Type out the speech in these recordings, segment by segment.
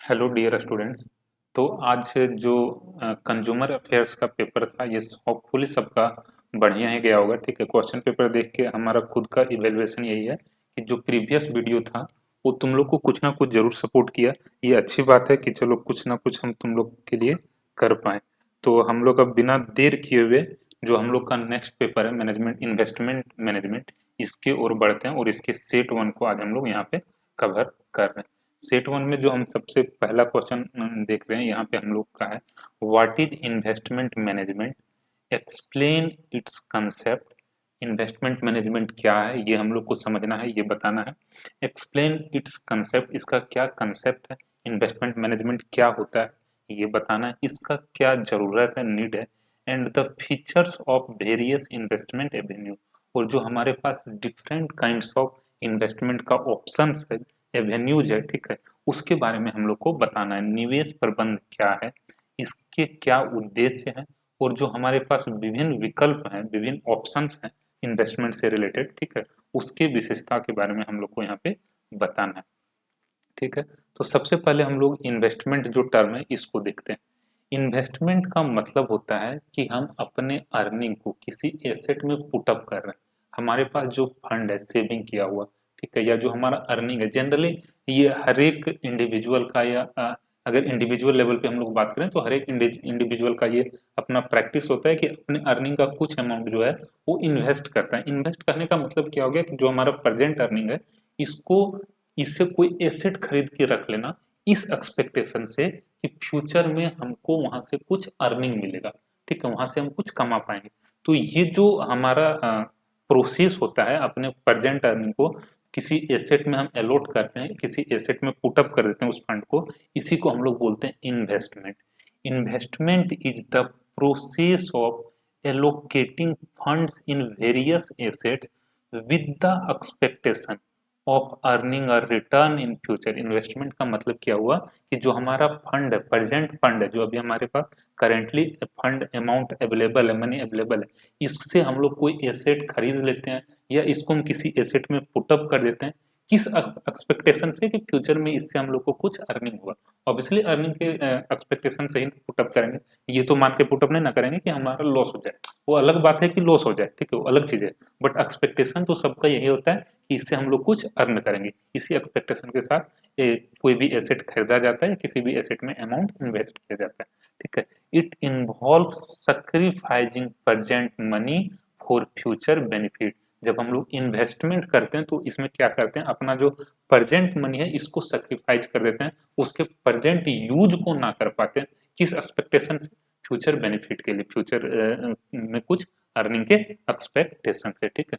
Hello dear students. तो आज जो कंज्यूमर अफेयर्स का पेपर था ये होपफुली सबका बढ़िया ही गया होगा। ठीक है, क्वेश्चन पेपर देख के हमारा खुद का इवेल्युएशन यही है कि जो प्रीवियस वीडियो था वो तुम लोग को कुछ ना कुछ जरूर सपोर्ट किया। ये अच्छी बात है कि चलो कुछ ना कुछ हम तुम लोग के लिए कर पाए। तो हम लोग अब बिना देर किए हुए जो हम लोग का नेक्स्ट पेपर है मैनेजमेंट इन्वेस्टमेंट मैनेजमेंट, इसके ओर बढ़ते हैं और इसके सेट वन को आज हम लोग यहाँ पे कवर कर रहे हैं। सेट वन में जो हम सबसे पहला क्वेश्चन देख रहे हैं यहाँ पे हम लोग का है, what is investment management, explain it's concept. Investment management क्या है ये हम लोग को समझना है, ये बताना है। एक्सप्लेन इट्स कंसेप्ट, इसका क्या कंसेप्ट है, इन्वेस्टमेंट मैनेजमेंट क्या होता है ये बताना है, इसका क्या जरूरत है, नीड है। And the features of various investment Avenue, और जो हमारे पास डिफरेंट काइंड्स ऑफ इन्वेस्टमेंट का ऑप्शंस है, एवेन्यूज है, ठीक है, उसके बारे में हम लोग को बताना है। निवेश प्रबंध क्या है, इसके क्या उद्देश्य हैं, और जो हमारे पास विभिन्न विकल्प हैं, विभिन्न ऑप्शंस हैं इन्वेस्टमेंट से रिलेटेड, ठीक है, उसके विशेषता के बारे में हम लोग को यहाँ पे बताना है। ठीक है, तो सबसे पहले हम लोग इन्वेस्टमेंट जो टर्म है इसको देखते हैं। इन्वेस्टमेंट का मतलब होता है कि हम अपने अर्निंग को किसी एसेट में पुटअप कर रहे हैं। हमारे पास जो फंड है सेविंग किया हुआ, ठीक है, या जो हमारा अर्निंग है, जनरली ये हर एक इंडिविजुअल का या अगर इंडिविजुअल लेवल पे हम लोग बात करें तो हर एक इंडिविजुअल का ये अपना प्रैक्टिस होता है कि अपने अर्निंग का कुछ अमाउंट जो है वो इन्वेस्ट करता है। इन्वेस्ट करने का मतलब क्या हो गया कि जो हमारा प्रेजेंट अर्निंग है इसको, इससे कोई एसेट खरीद के रख लेना, इस एक्सपेक्टेशन से कि फ्यूचर में हमको वहां से कुछ अर्निंग मिलेगा, ठीक है, वहां से हम कुछ कमा पाएंगे। तो ये जो हमारा प्रोसेस होता है अपने प्रेजेंट अर्निंग को किसी एसेट में हम अलॉट करते हैं, किसी एसेट में पुटअप कर देते हैं उस फंड को, इसी को हम लोग बोलते हैं investment. Investment is the process of allocating funds in various assets with the expectation of earning a return in future. Investment का मतलब क्या हुआ कि जो हमारा फंड है, प्रेजेंट फंड है, जो अभी हमारे पास करेंटली फंड अमाउंट अवेलेबल है, मनी अवेलेबल है, इससे हम लोग कोई एसेट खरीद लेते हैं या इसको हम किसी एसेट में पुटअप कर देते हैं, किस एक्सपेक्टेशन से कि फ्यूचर में इससे हम लोग को कुछ अर्निंग हुआ। ऑब्वियसली अर्निंग के एक्सपेक्टेशन से ही पुटअप करेंगे, ये तो मान के पुटअप नहीं ना करेंगे कि हमारा लॉस हो जाए। वो अलग बात है कि लॉस हो जाए, ठीक है, वो अलग चीज है, बट एक्सपेक्टेशन तो सबका यही होता है कि इससे हम लोग कुछ अर्न करेंगे। इसी एक्सपेक्टेशन के साथ कोई भी एसेट खरीदा जाता है, किसी भी एसेट में अमाउंट इन्वेस्ट किया जाता है, ठीक है। It involve sacrificing present money for future benefit. जब हम लोग इन्वेस्टमेंट करते हैं तो इसमें क्या करते हैं, अपना जो प्रेजेंट मनी है इसको सेक्रीफाइस कर देते हैं, उसके प्रेजेंट यूज को ना कर पाते हैं, किस एक्सपेक्टेशन से, फ्यूचर बेनिफिट के लिए, फ्यूचर में कुछ अर्निंग के एक्सपेक्टेशन से, ठीक है।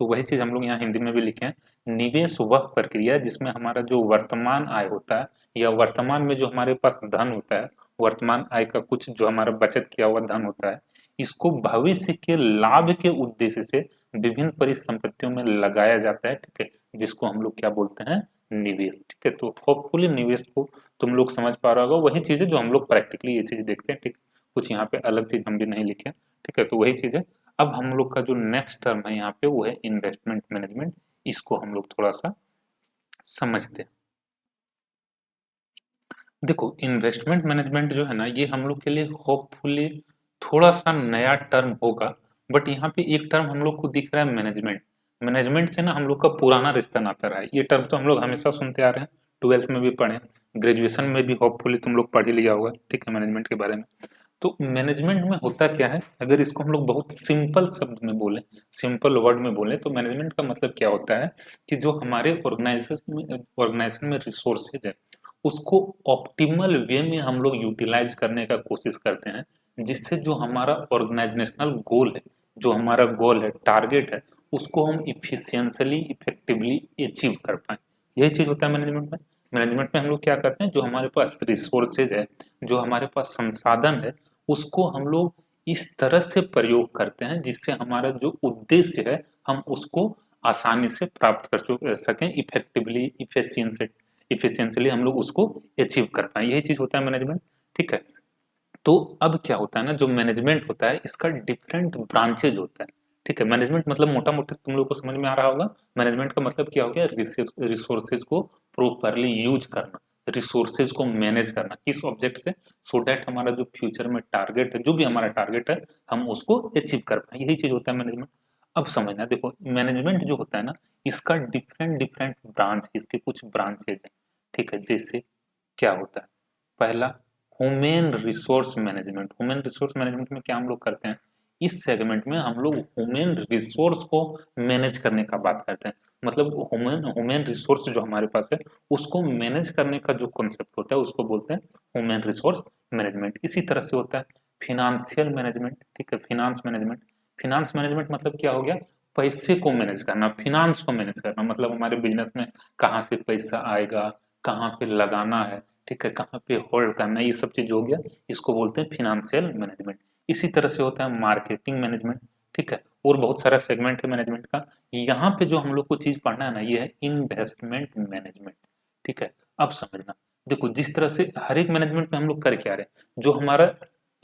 तो वही चीज हम लोग यहाँ हिंदी में भी लिखे हैं। निवेश वह प्रक्रिया जिसमें हमारा जो वर्तमान आय होता है या वर्तमान में जो हमारे पास धन होता है, वर्तमान आय का कुछ जो हमारा बचत किया हुआ धन होता है, इसको भविष्य के लाभ के उद्देश्य से विभिन्न परिसंपत्तियों में लगाया जाता है, ठीक है, जिसको हम लोग क्या बोलते हैं, निवेश, ठीक है। तो होपफुली निवेश को तुम लोग समझ पा रहा होगा, वही चीज है जो हम लोग प्रैक्टिकली ये चीज देखते हैं, ठीक, कुछ यहाँ पे अलग चीज हम भी नहीं लिखे, ठीक है, तो वही चीज है। अब हम लोग का जो नेक्स्ट टर्म है यहाँ पे वो है इन्वेस्टमेंट मैनेजमेंट, इसको हम लोग थोड़ा सा समझते हैं। देखो इन्वेस्टमेंट मैनेजमेंट जो है ना ये हम लोग के लिए होपफुली थोड़ा सा नया टर्म होगा, बट यहाँ पे एक टर्म हम लोग को दिख रहा है मैनेजमेंट। मैनेजमेंट से ना हम लोग का पुराना रिश्ता नाता रहा है, ये टर्म तो हम लोग हमेशा सुनते आ रहे हैं, ट्वेल्थ में भी पढ़े, ग्रेजुएशन में भी होपफुली तुम लोग पढ़ ही लिया होगा, ठीक है, मैनेजमेंट के बारे में। तो मैनेजमेंट में होता क्या है, अगर इसको हम लोग बहुत सिंपल शब्द में बोलें, सिंपल वर्ड में बोलें, तो मैनेजमेंट का मतलब क्या होता है कि जो हमारे ऑर्गेनाइजेशन में रिसोर्सेज है उसको ऑप्टिमल वे में हम लोग यूटिलाइज करने का कोशिश करते हैं, जिससे जो हमारा ऑर्गेनाइजेशनल गोल है, जो हमारा गोल है, टारगेट है, उसको हम इफिशियंसली इफेक्टिवली अचीव कर पाए। यही चीज होता है मैनेजमेंट में। मैनेजमेंट में हम लोग क्या करते हैं, जो हमारे पास रिसोर्सेज है, जो हमारे पास संसाधन है, उसको हम लोग इस तरह से प्रयोग करते हैं जिससे हमारा जो उद्देश्य है हम उसको आसानी से प्राप्त कर सकें, इफेक्टिवली इफिशियंसली हम लोग उसको अचीव कर पाए। यही चीज होता है मैनेजमेंट, ठीक है। तो अब क्या होता है ना, जो मैनेजमेंट होता है इसका डिफरेंट ब्रांचेज होता है, ठीक है। मैनेजमेंट मतलब मोटा मोटे तुम लोग को समझ में आ रहा होगा, मैनेजमेंट का मतलब क्या हो गया, रिसोर्सेज को प्रॉपरली यूज करना, रिसोर्सेज को मैनेज करना किस ऑब्जेक्ट से, सो दैट हमारा जो फ्यूचर में टारगेट है, जो भी हमारा टारगेट है, हम उसको अचीव कर पाए, यही चीज होता है मैनेजमेंट। अब समझना, देखो मैनेजमेंट जो होता है ना, इसका डिफरेंट डिफरेंट ब्रांच, इसके कुछ ब्रांचेज हैं, ठीक है। जैसे क्या होता है, पहला human resource management. Human resource management में क्या हम लोग करते हैं, इस सेगमेंट में हम लोग ह्यूमन रिसोर्स को मैनेज करने का बात करते हैं। मतलब ह्यूमन ह्यूमन रिसोर्स जो हमारे पास है, उसको मैनेज करने का जो कॉन्सेप्ट होता है, उसको बोलते हैं ह्यूमन रिसोर्स मैनेजमेंट। इसी तरह से होता है फिनेंशियल मैनेजमेंट, ठीक है, फिनांस मैनेजमेंट। फिनांस मैनेजमेंट मतलब क्या हो गया, पैसे को मैनेज करना, फिनांस को मैनेज करना, मतलब हमारे बिजनेस में कहाँ से पैसा आएगा, कहाँ पे लगाना है, ठीक है, कहाँ पे होल्ड करना है, ये सब चीज हो गया, इसको बोलते हैं फिनेंशियल मैनेजमेंट। इसी तरह से होता है मार्केटिंग मैनेजमेंट, ठीक है, और बहुत सारा सेगमेंट है मैनेजमेंट का। यहाँ पे जो हम लोग को चीज पढ़ना है ना, ये है इन्वेस्टमेंट मैनेजमेंट, ठीक है। अब समझना, देखो जिस तरह से हर एक मैनेजमेंट में हम लोग कर क्या रहे हैं, जो हमारा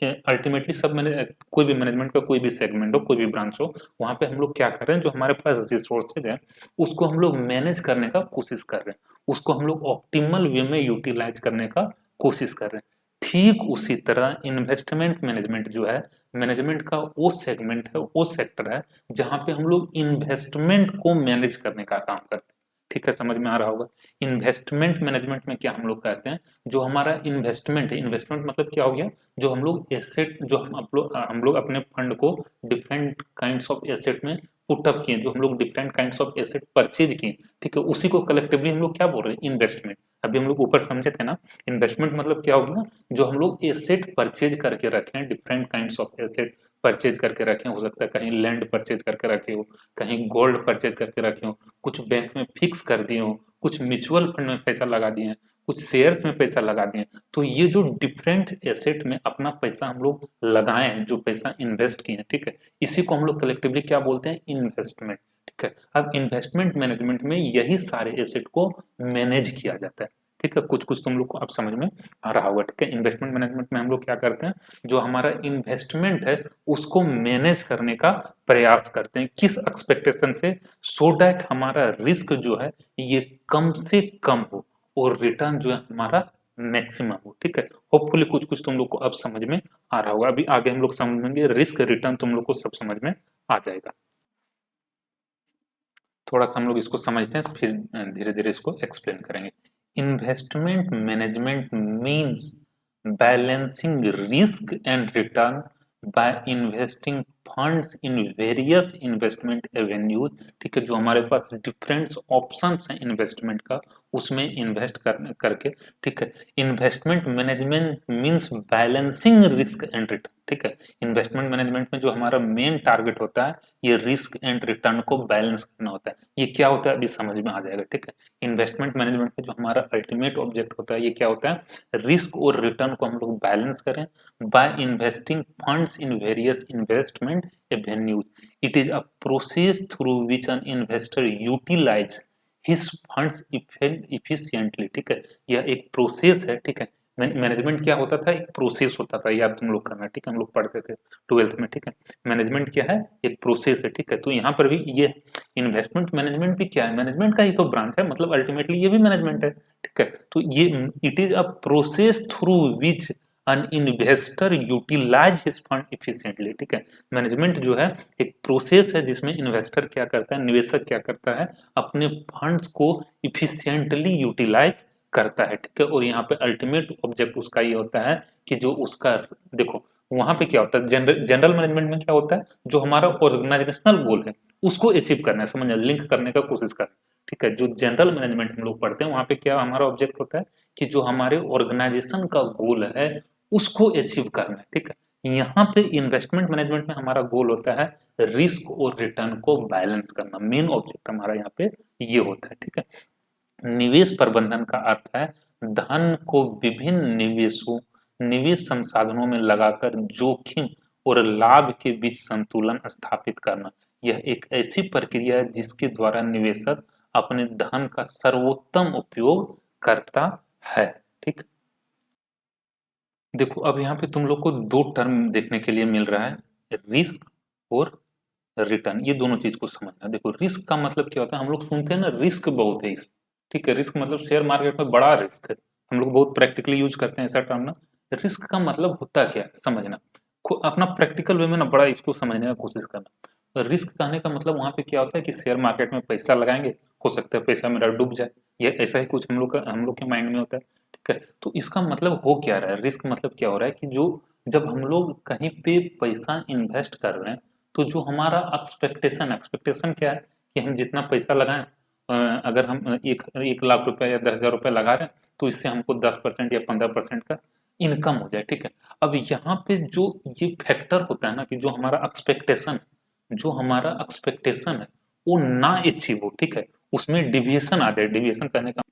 अल्टीमेटली सब मैंने कोई भी मैनेजमेंट का कोई भी सेगमेंट हो, कोई भी ब्रांच हो, वहां पे हम लोग क्या कर रहे हैं, जो हमारे पास रिसोर्सेज है, उसको हम लोग मैनेज करने का कोशिश कर रहे हैं, उसको हम लोग ऑप्टिमल वे में यूटिलाइज करने का कोशिश कर रहे हैं। ठीक उसी तरह इन्वेस्टमेंट मैनेजमेंट जो है, मैनेजमेंट का वो सेगमेंट है, वो सेक्टर है, जहां पे हम लोग इन्वेस्टमेंट को मैनेज करने का काम करते हैं, ठीक है, समझ में आ रहा होगा। इन्वेस्टमेंट मैनेजमेंट में क्या हम लोग कहते हैं, जो हमारा इन्वेस्टमेंट है, इन्वेस्टमेंट मतलब क्या हो गया, जो हम लोग एसेट, जो हम लोग अपने फंड को डिफरेंट काइंड्स ऑफ एसेट में पुटअप किए, जो हम लोग different kinds of asset purchase किए, ठीक है, उसी को कलेक्टिवली हम लोग क्या बोल रहे हैं, इन्वेस्टमेंट। अभी हम लोग ऊपर समझे थे ना, इन्वेस्टमेंट मतलब क्या होगा, जो हम लोग एसेट परचेज करके रखे हैं, different kinds of asset purchase करके रखे, हो सकता है कहीं लैंड परचेज करके रखे हो, कहीं गोल्ड परचेज करके रखे हो, कुछ बैंक में फिक्स कर दिए हो, कुछ म्यूचुअल फंड में पैसा लगा दिए हैं, कुछ शेयर्स में पैसा लगा दिए हैं। तो ये जो डिफरेंट एसेट में अपना पैसा हम लोग लगाए हैं, जो पैसा इन्वेस्ट किए हैं, ठीक है, इसी को हम लोग कलेक्टिवली क्या बोलते हैं, इन्वेस्टमेंट, ठीक है। अब इन्वेस्टमेंट मैनेजमेंट में यही सारे एसेट को मैनेज किया जाता है, ठीक है। कुछ कुछ तुम लोग को अब समझ में आ रहा होगा, ठीक है। इन्वेस्टमेंट मैनेजमेंट में हम लोग क्या करते हैं, जो हमारा इन्वेस्टमेंट है, उसको मैनेज करने का प्रयास करते हैं, किस एक्सपेक्टेशन से, सो दैट हमारा रिस्क जो है ये कम से कम हो और रिटर्न जो है हमारा मैक्सिमम हो, ठीक है। होपफुली कुछ कुछ तुम लोग को अब समझ में आ रहा होगा। अभी आगे हम लोग समझेंगे रिस्क रिटर्न, तुम लोग को सब समझ में आ जाएगा। थोड़ा सा हम लोग इसको समझते हैं, फिर धीरे धीरे इसको एक्सप्लेन करेंगे। Investment management means balancing risk and return bye investing funds in various investment avenues, ठीक है, जो हमारे पास डिफरेंट ऑप्शंस हैं इन्वेस्टमेंट का, उसमें इन्वेस्ट करके, ठीक है। Investment management means balancing risk and return, ठीक है। इन्वेस्टमेंट मैनेजमेंट में जो हमारा मेन टारगेट होता है, ये रिस्क एंड रिटर्न को बैलेंस करना होता है। ये क्या होता है अभी समझ में आ जाएगा, ठीक है। इन्वेस्टमेंट मैनेजमेंट में जो हमारा अल्टीमेट ऑब्जेक्ट होता है, ये क्या होता है, रिस्क और रिटर्न को हम लोग बैलेंस करें by investing funds in various investment avenues. It is a process through which an investor utilize his funds efficiently, ठीक है। यह एक प्रोसेस है, ठीक है। मैनेजमेंट क्या होता था, एक प्रोसेस होता था, याद तुम लोग करना, ठीक है, हम लोग पढ़ते थे ट्वेल्थ में, ठीक है। मैनेजमेंट क्या है, एक प्रोसेस है, ठीक है। तो यहाँ पर भी ये इन्वेस्टमेंट मैनेजमेंट भी क्या है, मैनेजमेंट का ही तो ब्रांच है, मतलब अल्टीमेटली ये भी मैनेजमेंट है, ठीक है। तो ये it is a process through which an investor utilize his fund efficiently, ठीक है। मैनेजमेंट जो है एक प्रोसेस है, जिसमें इन्वेस्टर क्या करता है, निवेशक क्या करता है, अपने फंड्स को इफिशिएंटली यूटिलाइज करता है, ठीक है। और यहाँ पे अल्टीमेट ऑब्जेक्ट उसका ये होता है कि जो उसका, देखो वहां पे क्या होता है, जनरल जनरल मैनेजमेंट में क्या होता है, जो हमारा ऑर्गेनाइजेशनल गोल है उसको अचीव करना है, समझ लिंक करने का कोशिश करना है, ठीक है। जो जनरल मैनेजमेंट हम लोग पढ़ते हैं, वहां पे क्या हमारा ऑब्जेक्ट होता है कि जो हमारे ऑर्गेनाइजेशन का गोल है उसको अचीव करना है, ठीक है। यहाँ पे इन्वेस्टमेंट मैनेजमेंट में हमारा गोल होता है रिस्क और रिटर्न को बैलेंस करना, मेन ऑब्जेक्ट हमारा यहाँ पे ये होता है, ठीक है। निवेश प्रबंधन का अर्थ है धन को विभिन्न निवेश संसाधनों में लगाकर जोखिम और लाभ के बीच संतुलन स्थापित करना। यह एक ऐसी प्रक्रिया है जिसके द्वारा निवेशक अपने धन का सर्वोत्तम उपयोग करता है, ठीक। देखो अब यहाँ पे तुम लोग को दो टर्म देखने के लिए मिल रहा है, रिस्क और रिटर्न, ये दोनों चीज को समझना। देखो रिस्क का मतलब क्या होता है, हम लोग सुनते हैं ना रिस्क बहुत है इस, ठीक है, रिस्क मतलब शेयर मार्केट में बड़ा रिस्क है, हम लोग बहुत प्रैक्टिकली यूज करते हैं ऐसा टर्म ना। रिस्क का मतलब होता क्या है समझना, अपना प्रैक्टिकल वे में ना बड़ा इसको समझने का कोशिश करना। रिस्क कहने का मतलब वहां पे क्या होता है कि शेयर मार्केट में पैसा लगाएंगे, हो सकता है पैसा मेरा डूब जाए, ये ऐसा ही कुछ हम लोग के माइंड में होता है। ठीक है, तो इसका मतलब हो क्या रहा है, रिस्क मतलब क्या हो रहा है कि जो जब हम लोग कहीं पे पैसा इन्वेस्ट कर रहे हैं तो जो हमारा एक्सपेक्टेशन एक्सपेक्टेशन क्या है कि हम जितना पैसा लगाएं, अगर हम 1 लाख रुपए या 10,000 रुपए लगा रहे हैं तो इससे हमको 10% या 15% का इनकम हो जाए। ठीक है, अब यहाँ पे जो ये फैक्टर होता है ना कि जो हमारा एक्सपेक्टेशन है वो ना अचीव हो, ठीक है, उसमें डिविएशन आ जाए। डिविएशन करने का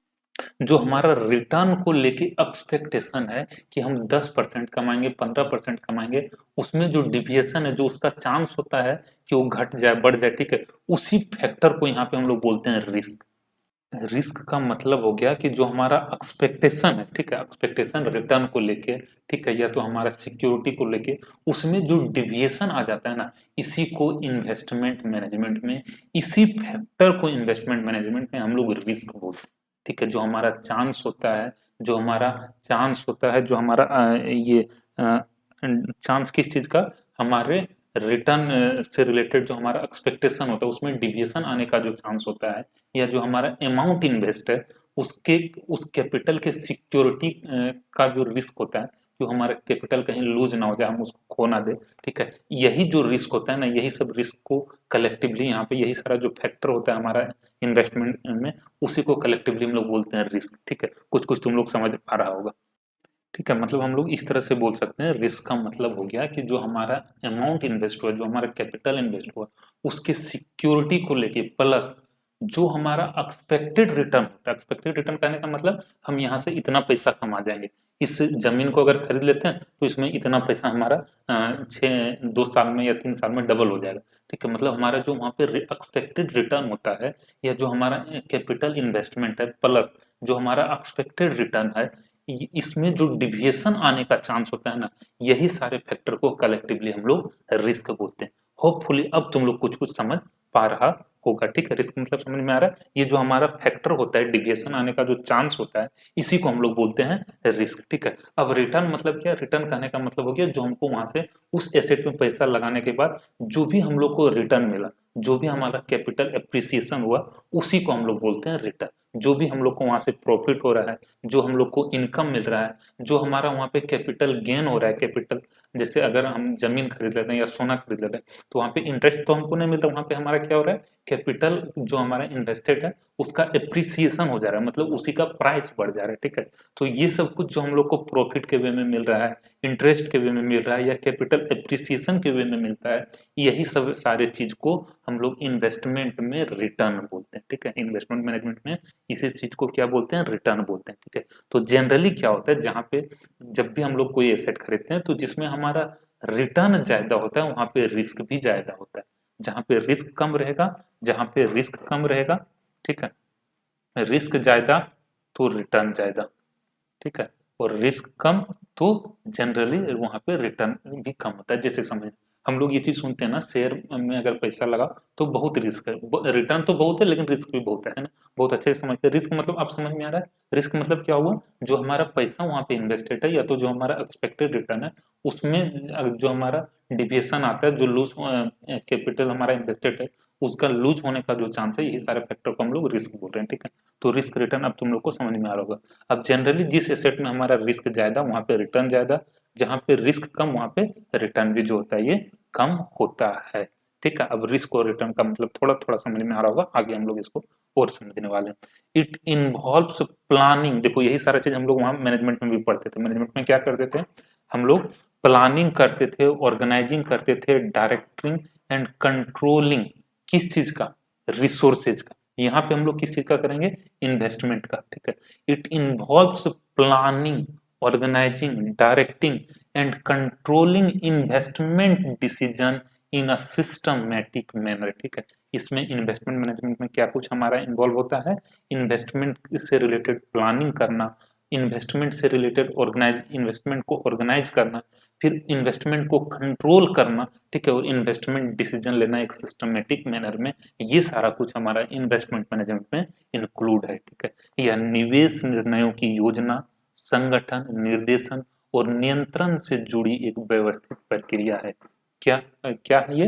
जो हमारा रिटर्न को लेके एक्सपेक्टेशन है कि हम 10% कमाएंगे, 15% कमाएंगे, उसमें जो डिविएशन है, जो उसका चांस होता है कि वो घट जाए बढ़ जाए, ठीक है, उसी फैक्टर को यहाँ पे हम लोग बोलते हैं रिस्क। रिस्क का मतलब हो गया कि जो हमारा एक्सपेक्टेशन है, ठीक है, एक्सपेक्टेशन रिटर्न को लेके, ठीक है, या तो हमारा सिक्योरिटी को लेके, उसमें जो डिविएशन आ जाता है ना, इसी को इन्वेस्टमेंट मैनेजमेंट में, इसी फैक्टर को इन्वेस्टमेंट मैनेजमेंट में हम लोग रिस्क बोलते हैं। ठीक है, जो हमारा चांस होता है, जो हमारा ये चांस किस चीज का, हमारे रिटर्न से रिलेटेड जो हमारा एक्सपेक्टेशन होता है उसमें डिविएशन आने का जो चांस होता है, या जो हमारा अमाउंट इन्वेस्ट है उसके उस कैपिटल के सिक्योरिटी का जो रिस्क होता है, जो हमारा कैपिटल कहीं लूज ना हो जाए, हम उसको खो ना दे। ठीक है, यही जो रिस्क होता है ना, यही सब रिस्क को कलेक्टिवली यहाँ पे यही सारा जो फैक्टर होता है हमारा इन्वेस्टमेंट में, उसी को कलेक्टिवली हम लोग बोलते हैं रिस्क। ठीक है, कुछ कुछ तुम लोग समझ पा रहा होगा। ठीक है, मतलब हम लोग इस तरह से बोल सकते हैं, रिस्क का मतलब हो गया कि जो हमारा अमाउंट इन्वेस्ट हुआ, जो हमारा कैपिटल इन्वेस्ट हुआ, उसके सिक्योरिटी को लेके, प्लस जो हमारा एक्सपेक्टेड रिटर्न होता है। एक्सपेक्टेड रिटर्न कहने का मतलब हम यहाँ से इतना पैसा कमा जाएंगे, इस जमीन को अगर खरीद लेते हैं तो इसमें इतना पैसा हमारा 2 साल में या 3 साल में डबल हो जाएगा। ठीक है, मतलब हमारा जो वहाँ पे एक्सपेक्टेड रिटर्न होता है, या जो हमारा कैपिटल इन्वेस्टमेंट है, प्लस जो हमारा एक्सपेक्टेड रिटर्न है, इसमें जो डिविएशन आने का चांस होता है ना, यही सारे फैक्टर को कलेक्टिवली हम लोग रिस्क बोलते हैं। होपफुली अब तुम लोग कुछ कुछ समझ पा रहा होगा। ठीक है, रिस्क मतलब समझ में आ रहा है, ये जो हमारा फैक्टर होता है, डिविएशन आने का जो चांस होता है, इसी को हम लोग बोलते हैं रिस्क। ठीक है, अब रिटर्न मतलब क्या, रिटर्न कहने का मतलब हो गया जो हमको वहां से उस एसेट में पैसा लगाने के बाद जो भी हम लोग को रिटर्न मिला, जो भी हमारा कैपिटल एप्रिसिएशन हुआ, उसी को हम लोग बोलते हैं रिटर्न। जो भी हम लोग को वहां से प्रॉफिट हो रहा है, जो हम लोग को इनकम मिल रहा है, जो हमारा वहाँ पे कैपिटल गेन हो रहा है, कैपिटल, जैसे अगर हम जमीन खरीद लेते हैं या सोना खरीद लेते हैं तो वहाँ पे इंटरेस्ट तो हमको नहीं मिल रहा, वहाँ पे हमारा क्या हो रहा है, कैपिटल जो हमारा इन्वेस्टेड है उसका एप्रिसिएशन हो जा रहा है, मतलब उसी का प्राइस बढ़ जा रहा है। ठीक है, तो ये सब कुछ जो हम लोग को प्रॉफिट के वे में मिल रहा है, इंटरेस्ट के वे में मिल रहा है, या कैपिटल एप्रिसिएशन के वे में मिलता है, यही सब सारे चीज को हम लोग इन्वेस्टमेंट में रिटर्न बोलते हैं। ठीक है, इन्वेस्टमेंट मैनेजमेंट में इसी चीज को क्या बोलते हैं, रिटर्न बोलते हैं। ठीक है, तो जनरली क्या होता है, जहाँ पे जब भी हम लोग कोई एसेट खरीदते हैं तो जिसमें हमारा रिटर्न ज्यादा होता है वहां पे रिस्क भी ज्यादा होता है। जहाँ पे रिस्क कम रहेगा, ठीक है, रिस्क ज्यादा तो रिटर्न ज्यादा। ठीक है, और रिस्क कम तो जनरली वहां पे रिटर्न भी कम होता है। जैसे समझ, हम लोग ये चीज सुनते हैं ना, शेयर में अगर पैसा लगा तो बहुत रिस्क है, रिटर्न तो बहुत है लेकिन रिस्क भी बहुत है ना। बहुत अच्छे से समझते हैं रिस्क मतलब, आप समझ में आ रहा है रिस्क मतलब क्या हुआ, जो हमारा पैसा वहां पे इन्वेस्टेड है, या तो जो हमारा एक्सपेक्टेड रिटर्न है उसमें जो हमारा डिविएशन आता है, जो लूज कैपिटल हमारा इन्वेस्टेड है उसका लूज होने का जो चांस है, यही सारे फैक्टर को हम लोग रिस्क बोल रहे हैं। ठीक है, तो रिस्क रिटर्न अब तुम लोग को समझ में आ रहा होगा। अब जनरली जिस एसेट में हमारा रिस्क ज्यादा वहां पे रिटर्न ज्यादा, जहां पे रिस्क कम वहां पे रिटर्न भी जो होता है ये कम होता है। ठीक है, अब रिस्क और रिटर्न का मतलब थोड़ा थोड़ा समझ में आ रहा होगा, आगे हम लोग इसको और समझने वाले हैं। इट इन्वॉल्व्स प्लानिंग, देखो यही सारा चीज हम लोग वहां मैनेजमेंट में भी पढ़ते थे। मैनेजमेंट में क्या करते थे हम लोग, प्लानिंग करते थे, ऑर्गेनाइजिंग करते थे, डायरेक्टिंग एंड कंट्रोलिंग, किस चीज का, रिसोर्सेज का। यहाँ पे हम लोग किस चीज का करेंगे, इन्वेस्टमेंट का। ठीक है, it involves planning, organizing, directing and controlling investment decision in a systematic manner. ठीक है, इसमें इन्वेस्टमेंट मैनेजमेंट में क्या कुछ हमारा इन्वॉल्व होता है, इन्वेस्टमेंट से रिलेटेड प्लानिंग करना, इन्वेस्टमेंट से रिलेटेड ऑर्गेनाइज, इन्वेस्टमेंट को ऑर्गेनाइज करना, फिर इन्वेस्टमेंट को कंट्रोल करना। ठीक है, और इन्वेस्टमेंट डिसीजन लेना एक सिस्टमेटिक मैनर में, ये सारा कुछ हमारा इन्वेस्टमेंट मैनेजमेंट में इंक्लूड है। ठीक है, यह निवेश निर्णयों की योजना, संगठन, निर्देशन और नियंत्रण से जुड़ी एक व्यवस्थित प्रक्रिया है। क्या क्या है ये?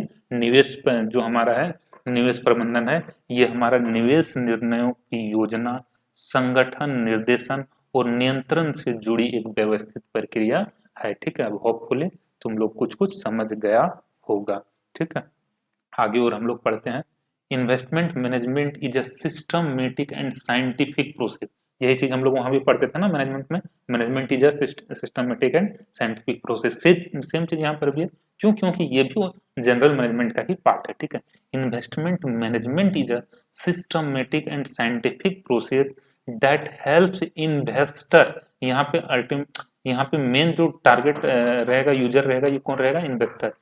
जो हमारा है निवेश प्रबंधन है, ये हमारा निवेश निर्णयों की योजना, संगठन, निर्देशन और नियंत्रण से जुड़ी एक व्यवस्थित प्रक्रिया है। ठीक है, अब होपफुली तुम लोग कुछ कुछ समझ गया होगा। ठीक है, आगे और हम लोग पढ़ते हैं। Investment management is a systematic and scientific process. यही चीज हम लोग वहां भी पढ़ते थे ना मैनेजमेंट में। Management is a systematic and scientific process, same चीज यहाँ पर भी है। क्यों? क्योंकि ये भी जनरल मैनेजमेंट का ही पार्ट है। ठीक है, investment management is a systematic and scientific process that helps investor. यहाँ पे मेन जो टारगेट रहेगा, यूजर रहेगा, ये कौन रहेगा? Investor.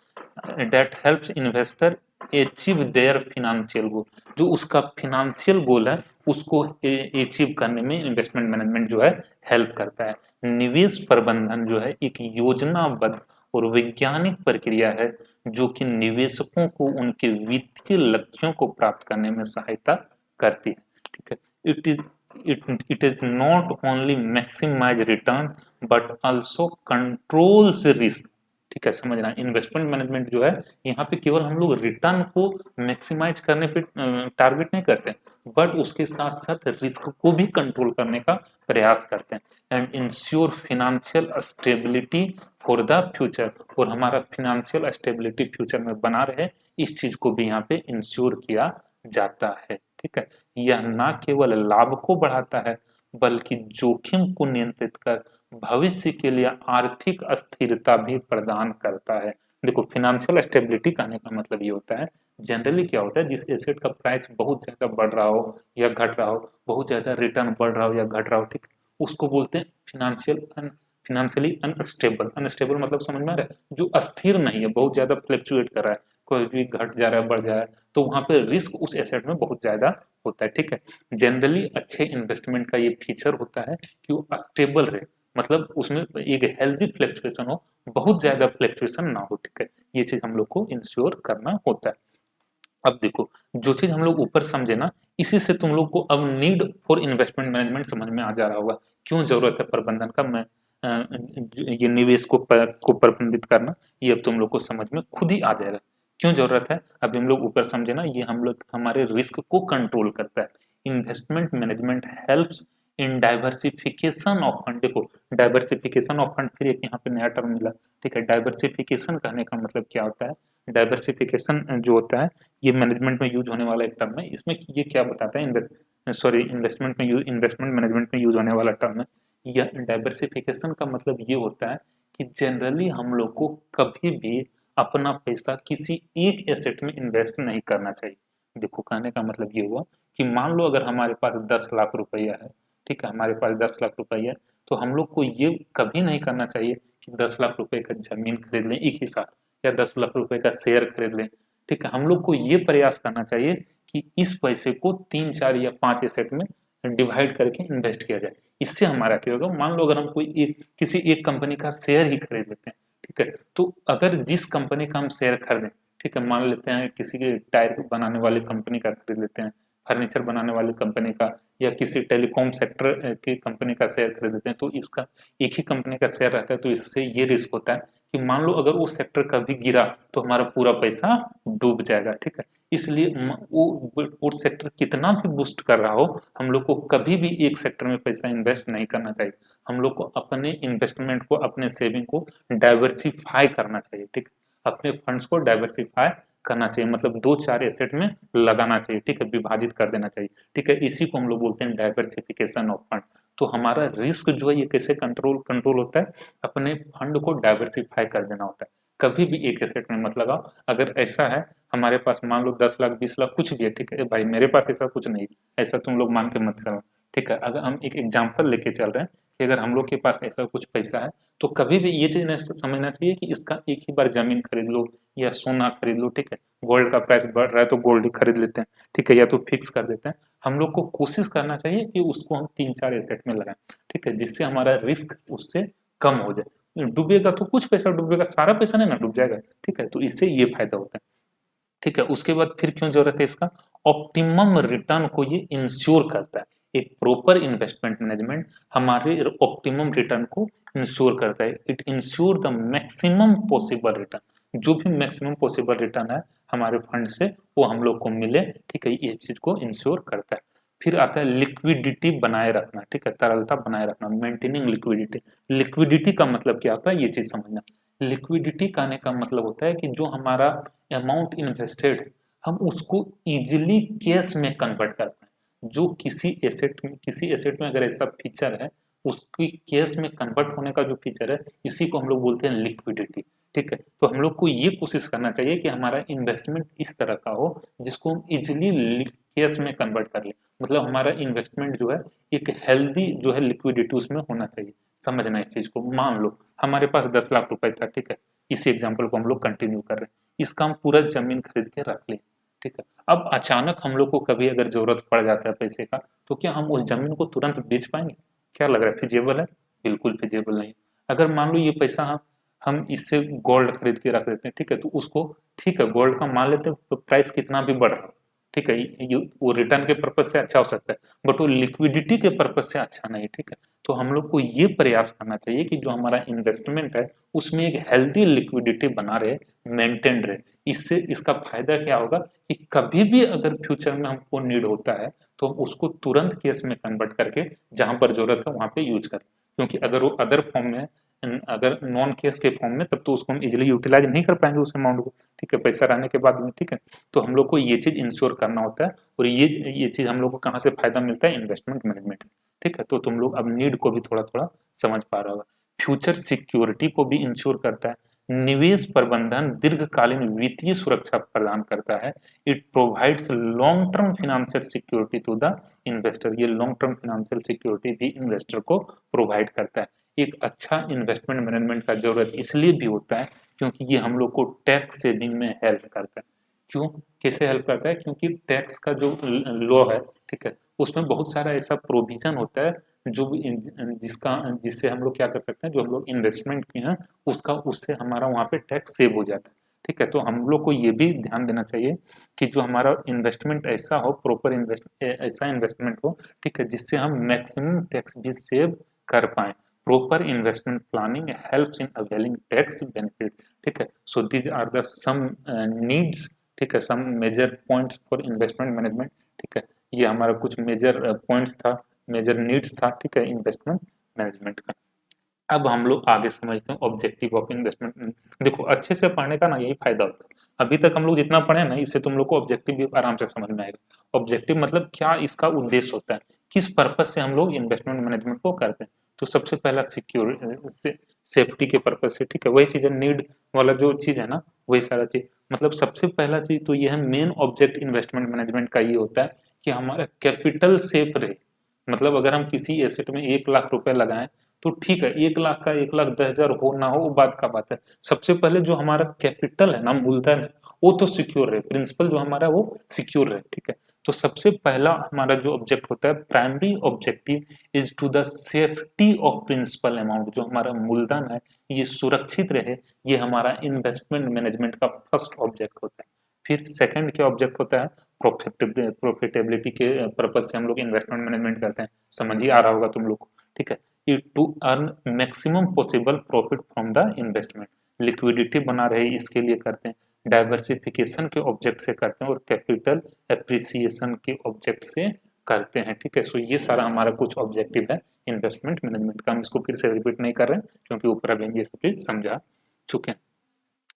That helps investor achieve their financial goal. जो उसका फिनेंशियल गोल है उसको अचीव करने में इन्वेस्टमेंट मैनेजमेंट जो है हेल्प करता है। निवेश प्रबंधन जो है एक योजनाबद्ध और वैज्ञानिक प्रक्रिया है जो कि निवेशकों को उनके वित्तीय लक्ष्यों को प्राप्त करने में सहायता करती है। ठीक है, it is not only maximize return but also controls risk. ठीक है, समझना, इन्वेस्टमेंट मैनेजमेंट जो है यहाँ पे केवल हम लोग रिटर्न को मैक्सिमाइज करने पे टारगेट नहीं करते, बट उसके साथ साथ रिस्क को भी कंट्रोल करने का प्रयास करते हैं। And ensure financial stability for the future, और हमारा फिनेंशियल स्टेबिलिटी फ्यूचर में बना रहे, इस चीज को भी यहाँ पे इंश्योर किया जाता है। ठीक है, यह ना केवल लाभ को बढ़ाता है बल्कि जोखिम को नियंत्रित कर भविष्य के लिए आर्थिक स्थिरता भी प्रदान करता है। देखो, फिनेंशियल स्टेबिलिटी कहने का मतलब ये होता है, जनरली क्या होता है, जिस एसेट का प्राइस बहुत ज्यादा बढ़ रहा हो या घट रहा हो, बहुत ज्यादा रिटर्न बढ़ रहा हो या घट रहा हो, ठीक, उसको बोलते हैं फिनेंशियली अनस्टेबल। अनस्टेबल मतलब समझ में आ रहा है? जो अस्थिर नहीं है, बहुत ज्यादा फ्लक्चुएट कर रहा है, कोई भी घट जा रहा है, बढ़ जा रहा है, तो वहां पे रिस्क उस एसेट में बहुत ज्यादा होता है। ठीक है, जनरली अच्छे इन्वेस्टमेंट का ये फीचर होता है कि वो स्टेबल रहे, मतलब उसमें एक हेल्दी फ्लक्चुएशन हो, बहुत ज्यादा फ्लक्चुएशन ना हो। ठीक है, ये चीज हम लोग को इंश्योर करना होता है। अब देखो, जो चीज हम लोग ऊपर समझे ना, इसी से तुम लोग को अब नीड फॉर इन्वेस्टमेंट मैनेजमेंट समझ में आ जा रहा होगा, क्यों जरूरत है प्रबंधन का। मैं ये निवेश को प्रबंधित करना, ये अब तुम लोग को समझ में खुद ही आ जाएगा क्यों जरूरत है। अब हम लोग ऊपर समझे ना, ये हम लोग हमारे रिस्क को कंट्रोल करता है। Investment management helps in diversification of fund. देखो, डाइवर्सिफिकेशन ऑफ फंड, फिर एक यहाँ पे नया टर्म मिला। ठीक है, डाइवर्सिफिकेशन कहने का मतलब क्या होता है? डाइवर्सिफिकेशन जो होता है, ये मैनेजमेंट में यूज होने वाला एक टर्म है। इसमें ये क्या बताता है? इन्वेस्टमेंट मैनेजमेंट में यूज होने वाला टर्म है। यह डाइवर्सिफिकेशन का मतलब ये होता है कि जनरली हम लोग को कभी भी अपना पैसा किसी एक एसेट में इन्वेस्ट नहीं करना चाहिए। देखो, कहने का मतलब ये हुआ कि मान लो अगर हमारे पास 10 लाख रुपया है, ठीक है, हमारे पास 10 लाख रुपया है, तो हम लोग को ये कभी नहीं करना चाहिए कि 10 लाख रुपए का जमीन खरीद लें एक ही साथ, या 10 लाख रुपए का शेयर खरीद लें। ठीक है, हम लोग को ये प्रयास करना चाहिए कि इस पैसे को 3, 4 या 5 एसेट में डिवाइड करके इन्वेस्ट किया जाए। इससे हमारा क्या होगा, मान लो अगर हम किसी एक कंपनी का शेयर ही खरीद लेते हैं, ठीक है, तो अगर जिस कंपनी का हम शेयर खरीदें, ठीक है, मान लेते हैं किसी के टायर बनाने वाली कंपनी का खरीद लेते हैं, फर्नीचर बनाने वाली कंपनी का, या किसी टेलीकॉम सेक्टर की कंपनी का शेयर खरीद लेते हैं, तो इसका एक ही कंपनी का शेयर रहता है, तो इससे ये रिस्क होता है कि मान लो अगर वो सेक्टर कभी गिरा तो हमारा पूरा पैसा डूब जाएगा। ठीक है, इसलिए वो सेक्टर कितना भी बूस्ट कर रहा हो, हम लोग को कभी भी एक सेक्टर में पैसा इन्वेस्ट नहीं करना चाहिए। हम लोग को अपने इन्वेस्टमेंट को, अपने सेविंग को डाइवर्सिफाई करना चाहिए। ठीक, अपने फंड्स को डाइवर्सिफाई करना चाहिए, मतलब 2, 4 एसेट में लगाना चाहिए। ठीक है, विभाजित कर देना चाहिए। ठीक है, इसी को हम लोग बोलते हैं डाइवर्सिफिकेशन ऑफ फंड। तो हमारा रिस्क जो है ये कैसे कंट्रोल कंट्रोल होता है? अपने फंड को डाइवर्सिफाई कर देना होता है, कभी भी एक एसेट में मत लगाओ। अगर ऐसा है हमारे पास मान लो 10 लाख 20 लाख कुछ भी है, ठीक है भाई, मेरे पास ऐसा कुछ नहीं, ऐसा तुम लोग मान के मत चलो। ठीक है, अगर हम एक एग्जाम्पल लेके चल रहे हैं कि अगर हम लोग के पास ऐसा कुछ पैसा है, तो कभी भी ये चीज समझना चाहिए कि इसका एक ही बार जमीन खरीद लो या सोना खरीद लो। ठीक है, गोल्ड का प्राइस बढ़ रहा है तो गोल्ड ही खरीद लेते हैं, ठीक है, या तो फिक्स कर देते हैं। हम लोग को कोशिश करना चाहिए कि उसको हम 3, 4 एसेट में लगाएं, ठीक है, जिससे हमारा रिस्क उससे कम हो जाए। डूबेगा तो कुछ पैसा डूबेगा, सारा पैसा नहीं ना डूब जाएगा। ठीक है, तो इससे ये फायदा होता है। ठीक है, उसके बाद फिर क्यों जरूरत है इसका? ऑप्टिमम रिटर्न को ये इंश्योर करता है। एक प्रॉपर इन्वेस्टमेंट मैनेजमेंट हमारे ऑप्टिमम रिटर्न को इंश्योर करता है। It ensure the maximum possible return, जो भी मैक्सिमम पॉसिबल रिटर्न है हमारे फंड से वो हम लोग को मिले, ठीक है, ये चीज को इंश्योर करता है। फिर आता है लिक्विडिटी बनाए रखना, ठीक है, तरलता बनाए रखना, मेंटेनिंग लिक्विडिटी। लिक्विडिटी का मतलब क्या होता है ये चीज समझना। लिक्विडिटी कहने का मतलब होता है कि जो हमारा अमाउंट इन्वेस्टेड हम उसको इजिली कैश में कन्वर्ट कर पाए। जो किसी एसेट में अगर ऐसा फीचर है उसकी कैश में कन्वर्ट होने का जो फीचर है इसी को हम लोग बोलते हैं लिक्विडिटी, ठीक है। तो हम लोग को ये कोशिश करना चाहिए कि हमारा इन्वेस्टमेंट इस तरह का हो जिसको हम इजिली कैश में कन्वर्ट कर ले। मतलब हमारा इन्वेस्टमेंट जो है एक हेल्दी जो है लिक्विडिटी उसमें होना चाहिए। समझना इस चीज को। मान लो हमारे पास 10 लाख रुपए था, ठीक है, इसी एग्जाम्पल को हम लोग कंटिन्यू कर रहे हैं। इसका हम पूरा जमीन खरीद के रख लें, ठीक है। अब अचानक हम लोग को कभी अगर जरूरत पड़ जाता है पैसे का, तो क्या हम उस जमीन को तुरंत बेच पाएंगे? क्या लग रहा है, फिजिबल है? बिल्कुल फिजिबल नहीं। अगर मान लो ये पैसा हम इससे गोल्ड खरीद के रख देते हैं, ठीक है, तो उसको, ठीक है, गोल्ड का मान लेते हैं तो प्राइस कितना भी बढ़ रहा है, ठीक है, ये वो रिटर्न के पर्पज से अच्छा हो सकता है बट वो लिक्विडिटी के पर्पज से अच्छा नहीं, ठीक है। तो हम लोग को ये प्रयास करना चाहिए कि जो हमारा इन्वेस्टमेंट है उसमें एक हेल्दी लिक्विडिटी बना रहे, मेंटेन रहे। इससे इसका फायदा क्या होगा कि कभी भी अगर फ्यूचर में हमको नीड होता है तो हम उसको तुरंत कैश में कन्वर्ट करके जहां पर जरूरत है वहां पे यूज करें। क्योंकि अगर वो अदर फॉर्म में, अगर नॉन कैश के फॉर्म में, तब तो उसको हम इजिली यूटिलाइज नहीं कर पाएंगे उस अमाउंट को, ठीक है, पैसा रहने के बाद में, ठीक है। तो हम लोग को ये चीज इंश्योर करना होता है और ये चीज हम लोग को कहाँ से फायदा मिलता है, इन्वेस्टमेंट मैनेजमेंट से, ठीक है। तो तुम लोग अब नीड को भी थोड़ा थोड़ा समझ पा रहा होगा। फ्यूचर सिक्योरिटी को भी इंश्योर करता है। निवेश प्रबंधन दीर्घकालीन वित्तीय सुरक्षा प्रदान करता है। It provides long term financial security to the investor. ये लॉन्ग टर्म फाइनेंशियल सिक्योरिटी भी इन्वेस्टर को प्रोवाइड करता है। एक अच्छा इन्वेस्टमेंट मैनेजमेंट का जरूरत इसलिए भी होता है क्योंकि ये हम लोग को टैक्स सेविंग में हेल्प करता है। क्यों, कैसे हेल्प करता है? क्योंकि टैक्स का जो लॉ है, ठीक है, उसमें बहुत सारा ऐसा प्रोविजन होता है जो जिससे हम लोग क्या कर सकते हैं, जो हम लोग इन्वेस्टमेंट किए हैं उसका, उससे हमारा वहाँ पे टैक्स सेव हो जाता है, ठीक है। तो हम लोग को ये भी ध्यान देना चाहिए कि जो हमारा इन्वेस्टमेंट ऐसा हो, प्रॉपर ऐसा इन्वेस्टमेंट हो, ठीक है, जिससे हम मैक्सिमम टैक्स भी सेव कर पाए। Proper investment planning helps in availing tax benefit, ठीक है। So these are the some needs, ठीक है, some major points for investment management, ठीक है। ये हमारा कुछ मेजर पॉइंट्स था, मेजर नीड्स था, ठीक है, इन्वेस्टमेंट मैनेजमेंट का। अब हम लोग आगे समझते हैं ऑब्जेक्टिव ऑफ इन्वेस्टमेंट। देखो अच्छे से पढ़ने का ना यही फायदा होता है। अभी तक हम लोग जितना पढ़े ना, इससे तुम लोग को ऑब्जेक्टिव भी आराम से समझ में आएगा। ऑब्जेक्टिव मतलब क्या, इसका उद्देश्य होता है, किस पर्पज से हम लोग इन्वेस्टमेंट मैनेजमेंट को करते हैं। तो सबसे पहला सेफ्टी के पर्पज से, ठीक है, वही चीज है, नीड वाला जो चीज है ना, वही सारा चीज। मतलब सबसे पहला चीज तो ये है, मेन ऑब्जेक्ट इन्वेस्टमेंट मैनेजमेंट का ये होता है कि हमारा कैपिटल सेफ रहे। मतलब अगर हम किसी एसेट में 1 लाख रुपए लगाएं तो ठीक है, 1 लाख का 1,10,000 हो ना हो वो बात का बात है। सबसे पहले जो हमारा कैपिटल है ना, मूलधन है, वो तो सिक्योर रहे, प्रिंसिपल जो हमारा वो सिक्योर रहे, ठीक है। तो सबसे पहला हमारा जो ऑब्जेक्ट होता है, primary objective is to the safety of principal amount. जो हमारा मूलधन है ये सुरक्षित रहे, ये हमारा इन्वेस्टमेंट मैनेजमेंट का फर्स्ट ऑब्जेक्ट होता है। फिर सेकंड क्या ऑब्जेक्ट होता है, प्रॉफिटेबिलिटी के पर्पज से हम लोग इन्वेस्टमेंट मैनेजमेंट करते हैं। समझ ही आ रहा होगा तुम लोग को, ठीक है। To earn maximum possible profit from the investment, liquidity बना रहे इसके लिए करते हैं। डाइवर्सिफिकेशन के ऑब्जेक्ट से करते हैं और कैपिटल एप्रिसिएशन के ऑब्जेक्ट से करते हैं, ठीक है। सो ये सारा हमारा कुछ ऑब्जेक्टिव है इन्वेस्टमेंट मैनेजमेंट का। हम इसको फिर से रिपीट नहीं कर रहे हैं क्योंकि ऊपर अभी ये सब चीज समझा चुके हैं।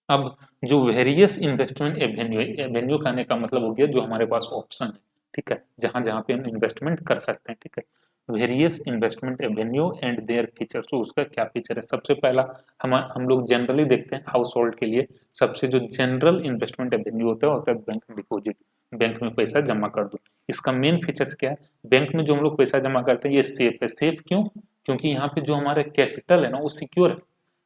अब जो वेरियस इन्वेस्टमेंट एवेन्यू, एवेन्यू कहने का मतलब हो गया जो हमारे पास ऑप्शन है, ठीक है, जहां जहां पे हम इन्वेस्टमेंट कर सकते हैं, ठीक है। Various investment avenue and their feature. तो उसका क्या फीचर है? सबसे पहला हम लोग जनरली देखते हैं हाउस होल्ड के लिए सबसे जो जनरल इन्वेस्टमेंट एवेन्यू होता है बैंक डिपॉजिट। बैंक में पैसा जमा कर दो। इसका मेन फीचर्स क्या है? बैंक में जो हम लोग पैसा जमा करते हैं ये सेफ है। सेफ क्यों? क्योंकि यहाँ पे जो हमारा कैपिटल है ना वो सिक्योर है।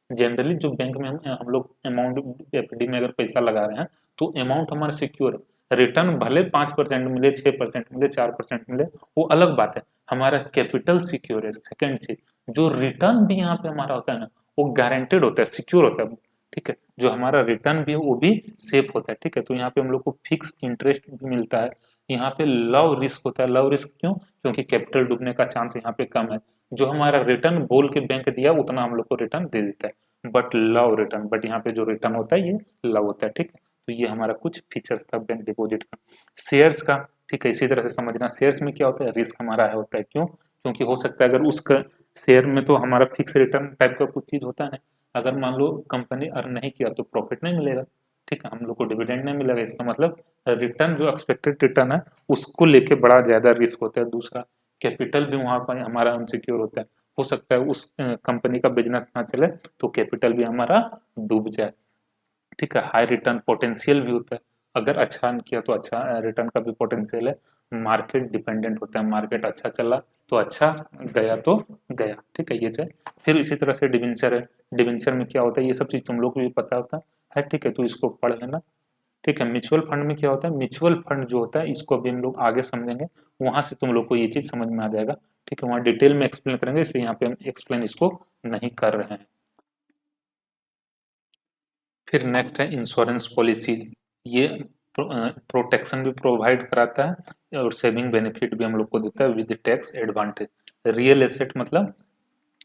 जनरली जो बैंक में हम लोग अमाउंट एफडी में अगर पैसा लगा रहे हैं तो अमाउंट हमारा सिक्योर है। रिटर्न भले 5% मिले, 6% मिले, 4% मिले, वो अलग बात है, हमारा कैपिटल सिक्योर है। सेकंड चीज, जो रिटर्न भी यहाँ पे हमारा होता है ना वो गारंटेड होता है, सिक्योर होता है। ठीक है। जो हमारा रिटर्न भी है वो भी सेफ होता है, ठीक है। तो यहाँ पे हम लोग को फिक्स इंटरेस्ट भी मिलता है। यहाँ पे लव रिस्क होता है। लव रिस्क क्यों? क्योंकि कैपिटल डूबने का चांस यहाँ पे कम है। जो हमारा रिटर्न बोल के बैंक दिया उतना हम लोग को रिटर्न दे देता है, बट लव रिटर्न, बट यहाँ पे जो रिटर्न होता है ये लव होता है, ठीक है। तो ये हमारा कुछ फीचर्स था बैंक डिपॉजिट का। शेयर्स का, ठीक है, इसी तरह से समझना। शेयर्स में क्या होता है? रिस्क हमारा है होता है। क्यों? क्योंकि हो सकता है अगर उसका शेयर में तो हमारा फिक्स रिटर्न टाइप का कुछ चीज होता है ना, अगर मान लो कंपनी अर्न नहीं किया तो प्रॉफिट नहीं मिलेगा, ठीक है, हम लोग को डिविडेंड नहीं मिलेगा। इसका मतलब रिटर्न जो एक्सपेक्टेड रिटर्न है उसको लेके बड़ा ज्यादा रिस्क होता है। दूसरा, कैपिटल भी वहां पर हमारा अनसिक्योर होता है। हो सकता है उस कंपनी का बिजनेस ना चले तो कैपिटल भी हमारा डूब जाए, ठीक है। हाई रिटर्न पोटेंशियल भी होता है। अगर अच्छा किया तो अच्छा रिटर्न का भी पोटेंशियल है। मार्केट डिपेंडेंट होता है। मार्केट अच्छा चला तो अच्छा, गया तो गया, ठीक है, ये चाहे। फिर इसी तरह से डिवेंचर है। डिवेंचर में क्या होता है ये सब चीज तुम लोग को भी पता होता है, ठीक है, तो इसको पढ़ लेना, ठीक है। म्यूचुअल फंड में क्या होता है? म्यूचुअल फंड जो होता है इसको अभी हम लोग आगे समझेंगे, वहां से तुम लोग को ये चीज समझ में आ जाएगा, ठीक है। वहाँ डिटेल में एक्सप्लेन करेंगे, इसलिए यहाँ पे हम एक्सप्लेन इसको नहीं कर रहे हैं। फिर नेक्स्ट है इंश्योरेंस पॉलिसी। ये प्रोटेक्शन भी प्रोवाइड कराता है और सेविंग बेनिफिट भी हम लोग को देता है with tax advantage. Real asset मतलब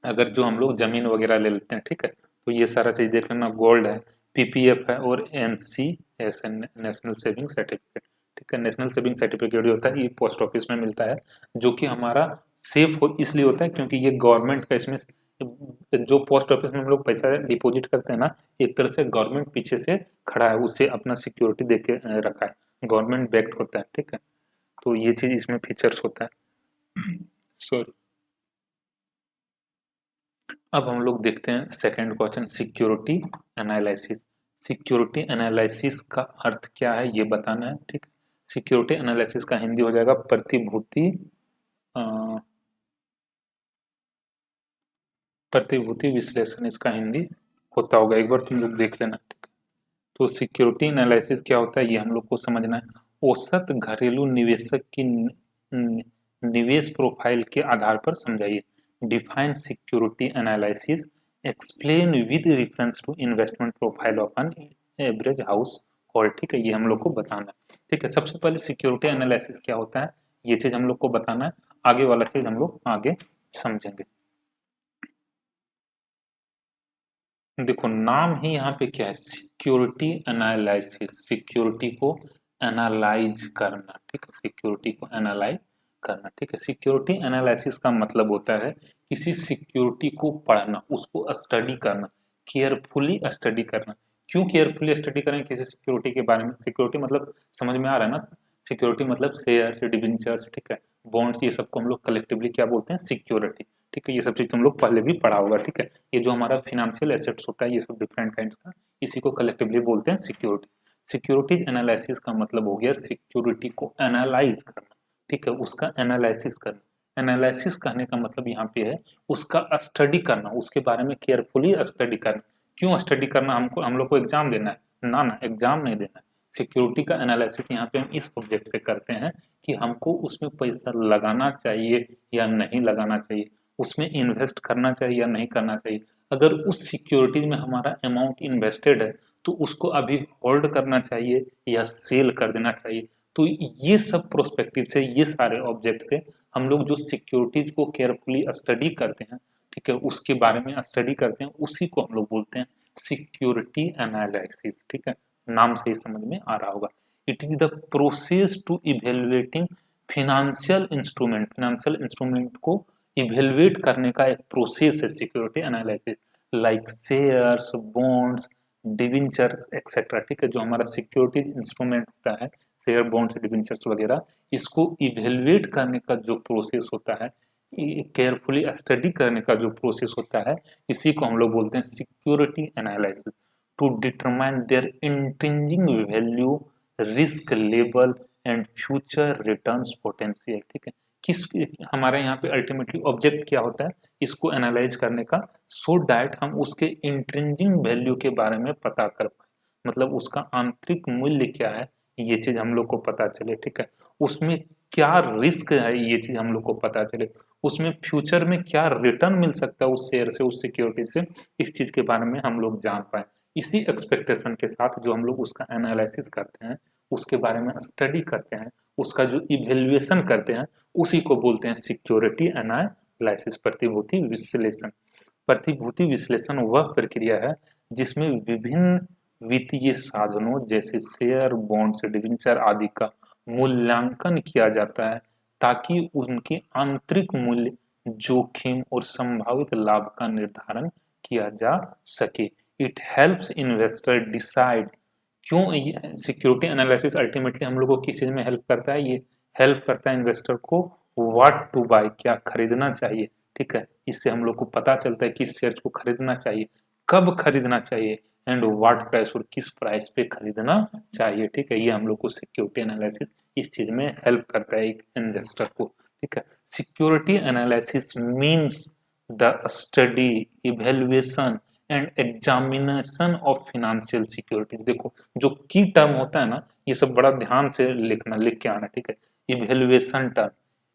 अगर जो हम लोग जमीन वगैरह ले लेते हैं, ठीक है, तो ये सारा चीज देख लेना। गोल्ड है, पीपीएफ है और एनसीएस है, नेशनल सेविंग सर्टिफिकेट, ठीक है। नेशनल सेविंग सर्टिफिकेट जो होता है ये पोस्ट ऑफिस में मिलता है, जो कि हमारा सेफ हो इसलिए होता है क्योंकि ये गवर्नमेंट का, इसमें जो पोस्ट ऑफिस में हम लोग पैसा डिपॉजिट करते हैं ना, एक तरह से गवर्नमेंट पीछे से खड़ा है, उसे अपना सिक्योरिटी दे के रखा है, गवर्नमेंट बैक्ड होता है, ठीक है। तो ये चीज इसमें फीचर्स होता है। सॉरी। अब हम लोग देखते हैं second question, security analysis. Security analysis का अर्थ क्या है ये बताना है, ठीक है। सिक्योरिटी एनालिसिस का हिंदी हो जाएगा प्रतिभूति अ, प्रतिभूति विश्लेषण, इसका हिंदी होता होगा, एक बार तुम लोग देख लेना, ठीक है। तो सिक्योरिटी एनालिसिस क्या होता है ये हम लोग को समझना है। औसत घरेलू निवेशक की निवेश प्रोफाइल के आधार पर समझाइए। Define security analysis, explain with reference to investment profile of an average house hold, ठीक है, ये हम लोग को बताना है, ठीक है। सबसे पहले सिक्योरिटी एनालिसिस क्या होता है ये चीज हम लोग को बताना है, आगे वाला चीज हम लोग आगे समझेंगे। देखो नाम ही यहाँ पे क्या है, सिक्योरिटी एनालिसिस, सिक्योरिटी को एनालाइज करना, ठीक है, सिक्योरिटी को एनालाइज करना, ठीक है। सिक्योरिटी एनालिसिस का मतलब होता है किसी सिक्योरिटी को पढ़ना, उसको स्टडी करना, केयरफुली स्टडी करना। क्यों केयरफुली स्टडी करें किसी सिक्योरिटी के बारे में? सिक्योरिटी मतलब समझ में आ रहा है ना? सिक्योरिटी मतलब शेयर्स, डिबेंचर्स, ठीक है, बॉन्ड्स, ये सबको हम लोग कलेक्टिवली क्या बोलते हैं? सिक्योरिटी, ठीक है। ये सब चीज तुम लोग पहले भी पढ़ा होगा, ठीक है। ये जो हमारा फिनेंशियल एसेट्स होता है ये सब डिफरेंट काइंड्स का, इसी को कलेक्टिवली बोलते हैं सिक्योरिटी। सिक्योरिटी एनालिसिस का मतलब हो गया सिक्योरिटी को एनालाइज करना, ठीक है, उसका एनालिसिस करना। एनालिसिस करने का मतलब यहाँ पे है उसका स्टडी करना, उसके बारे में केयरफुली स्टडी करना। क्यों स्टडी करना? हमको, हम लोग को एग्जाम देना है ना? ना, एग्जाम नहीं देना है। सिक्योरिटी का एनालिसिस यहाँ पे हम इस ऑब्जेक्ट से करते हैं कि हमको उसमें पैसा लगाना चाहिए या नहीं लगाना चाहिए, उसमें इन्वेस्ट करना चाहिए या नहीं करना चाहिए। अगर उस सिक्योरिटी में हमारा अमाउंट इन्वेस्टेड है तो उसको अभी होल्ड करना चाहिए या सेल कर देना चाहिए। तो ये सब प्रोस्पेक्टिव से, ये सारे ऑब्जेक्ट से हम लोग जो सिक्योरिटीज को केयरफुली स्टडी करते हैं, ठीक है, उसके बारे में स्टडी करते हैं, उसी को हम लोग बोलते हैं सिक्योरिटी एनालिसिस, ठीक है। नाम से ही समझ में आ रहा होगा। It is the process to evaluating financial instrument, financial instrument को इवेल्युएट करने का एक प्रोसेस है security analysis, like shares, bonds, debentures etcetera, ठीक है। जो हमारा सिक्योरिटी इंस्ट्रूमेंट होता है, शेयर, बॉन्ड्स, डिवेंचर्स वगैरह, इसको इवेल्युएट करने का जो प्रोसेस होता है, केयरफुली स्टडी करने का जो प्रोसेस होता है, इसी को हम लोग बोलते हैं security analysis. To determine their intrinsic value, risk level and future returns potential, ठीक है। किस, हमारे यहाँ पे अल्टीमेटली ऑब्जेक्ट क्या होता है इसको एनालाइज करने का, सो डैट हम उसके इंट्रिंसिक वैल्यू के बारे में पता कर पाए, मतलब उसका आंतरिक मूल्य क्या है ये चीज हम लोग को पता चले, ठीक है। उसमें क्या रिस्क है ये चीज हम लोग को पता चले, उसमें फ्यूचर में क्या रिटर्न मिल सकता है उस शेयर से, उस सिक्योरिटी से, इस चीज के बारे में हम लोग जान पाए। इसी एक्सपेक्टेशन के साथ जो हम लोग उसका एनालिसिस करते हैं, उसके बारे में स्टडी करते हैं, उसका जो इवेल्युएशन करते हैं, उसी को बोलते हैं सिक्योरिटी एनालिसिस, प्रतिभूति विश्लेषण। प्रतिभूति विश्लेषण वह प्रक्रिया है जिसमें विभिन्न वित्तीय साधनों जैसे शेयर, बॉन्ड्स, डिबेंचर आदि का मूल्यांकन किया जाता है ताकि उनके आंतरिक मूल्य, जोखिम और संभावित लाभ का निर्धारण किया जा सके। It helps investor decide. क्यों सिक्योरिटी एनालिसिस अल्टीमेटली हम लोग को किस चीज में हेल्प करता है? ये हेल्प करता है इन्वेस्टर को व्हाट टू बाय, क्या खरीदना चाहिए। ठीक है, इससे हम लोग को पता चलता है किस शेयर को खरीदना चाहिए, कब खरीदना चाहिए, एंड व्हाट प्राइस, और किस प्राइस पे खरीदना चाहिए। ठीक है, ये हम लोग को सिक्योरिटी एनालिसिस इस चीज में हेल्प करता है एक इन्वेस्टर को। ठीक है, security analysis means the study, evaluation and examination of financial security. देखो जो की टर्म होता है ना, ये सब बड़ा ध्यान से लिखना, लिख के आना। ठीक है, evaluation term,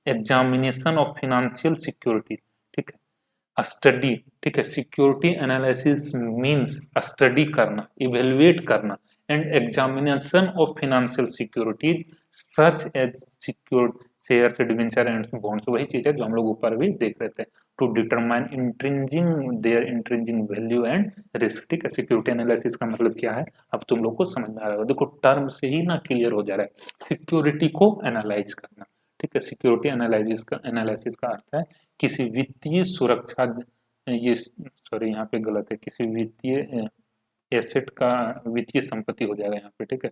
examination of financial security, ठीक है, स्टडी। ठीक है, सिक्योरिटी एनालिसिस मींस स्टडी करना, इवेल्युएट करना and examination of financial security such as secured shares, debenture and bonds. वही चीज है जो हम लोग ऊपर भी देख रहे थे, to determine intrinsic their intrinsic value and risk. ठीक है, सिक्योरिटी एनालिसिस का मतलब क्या है अब तुम लोग को समझ में आ रहा होगा। देखो टर्म से ही ना क्लियर हो जा रहा है, सिक्योरिटी को एनालाइज करना। ठीक है, सिक्योरिटी एनालिसिस का अर्थ है किसी वित्तीय सुरक्षा, ये सॉरी यहाँ पे गलत है, किसी वित्तीय एसेट का, वित्तीय संपत्ति हो जाएगा यहाँ पे। ठीक है,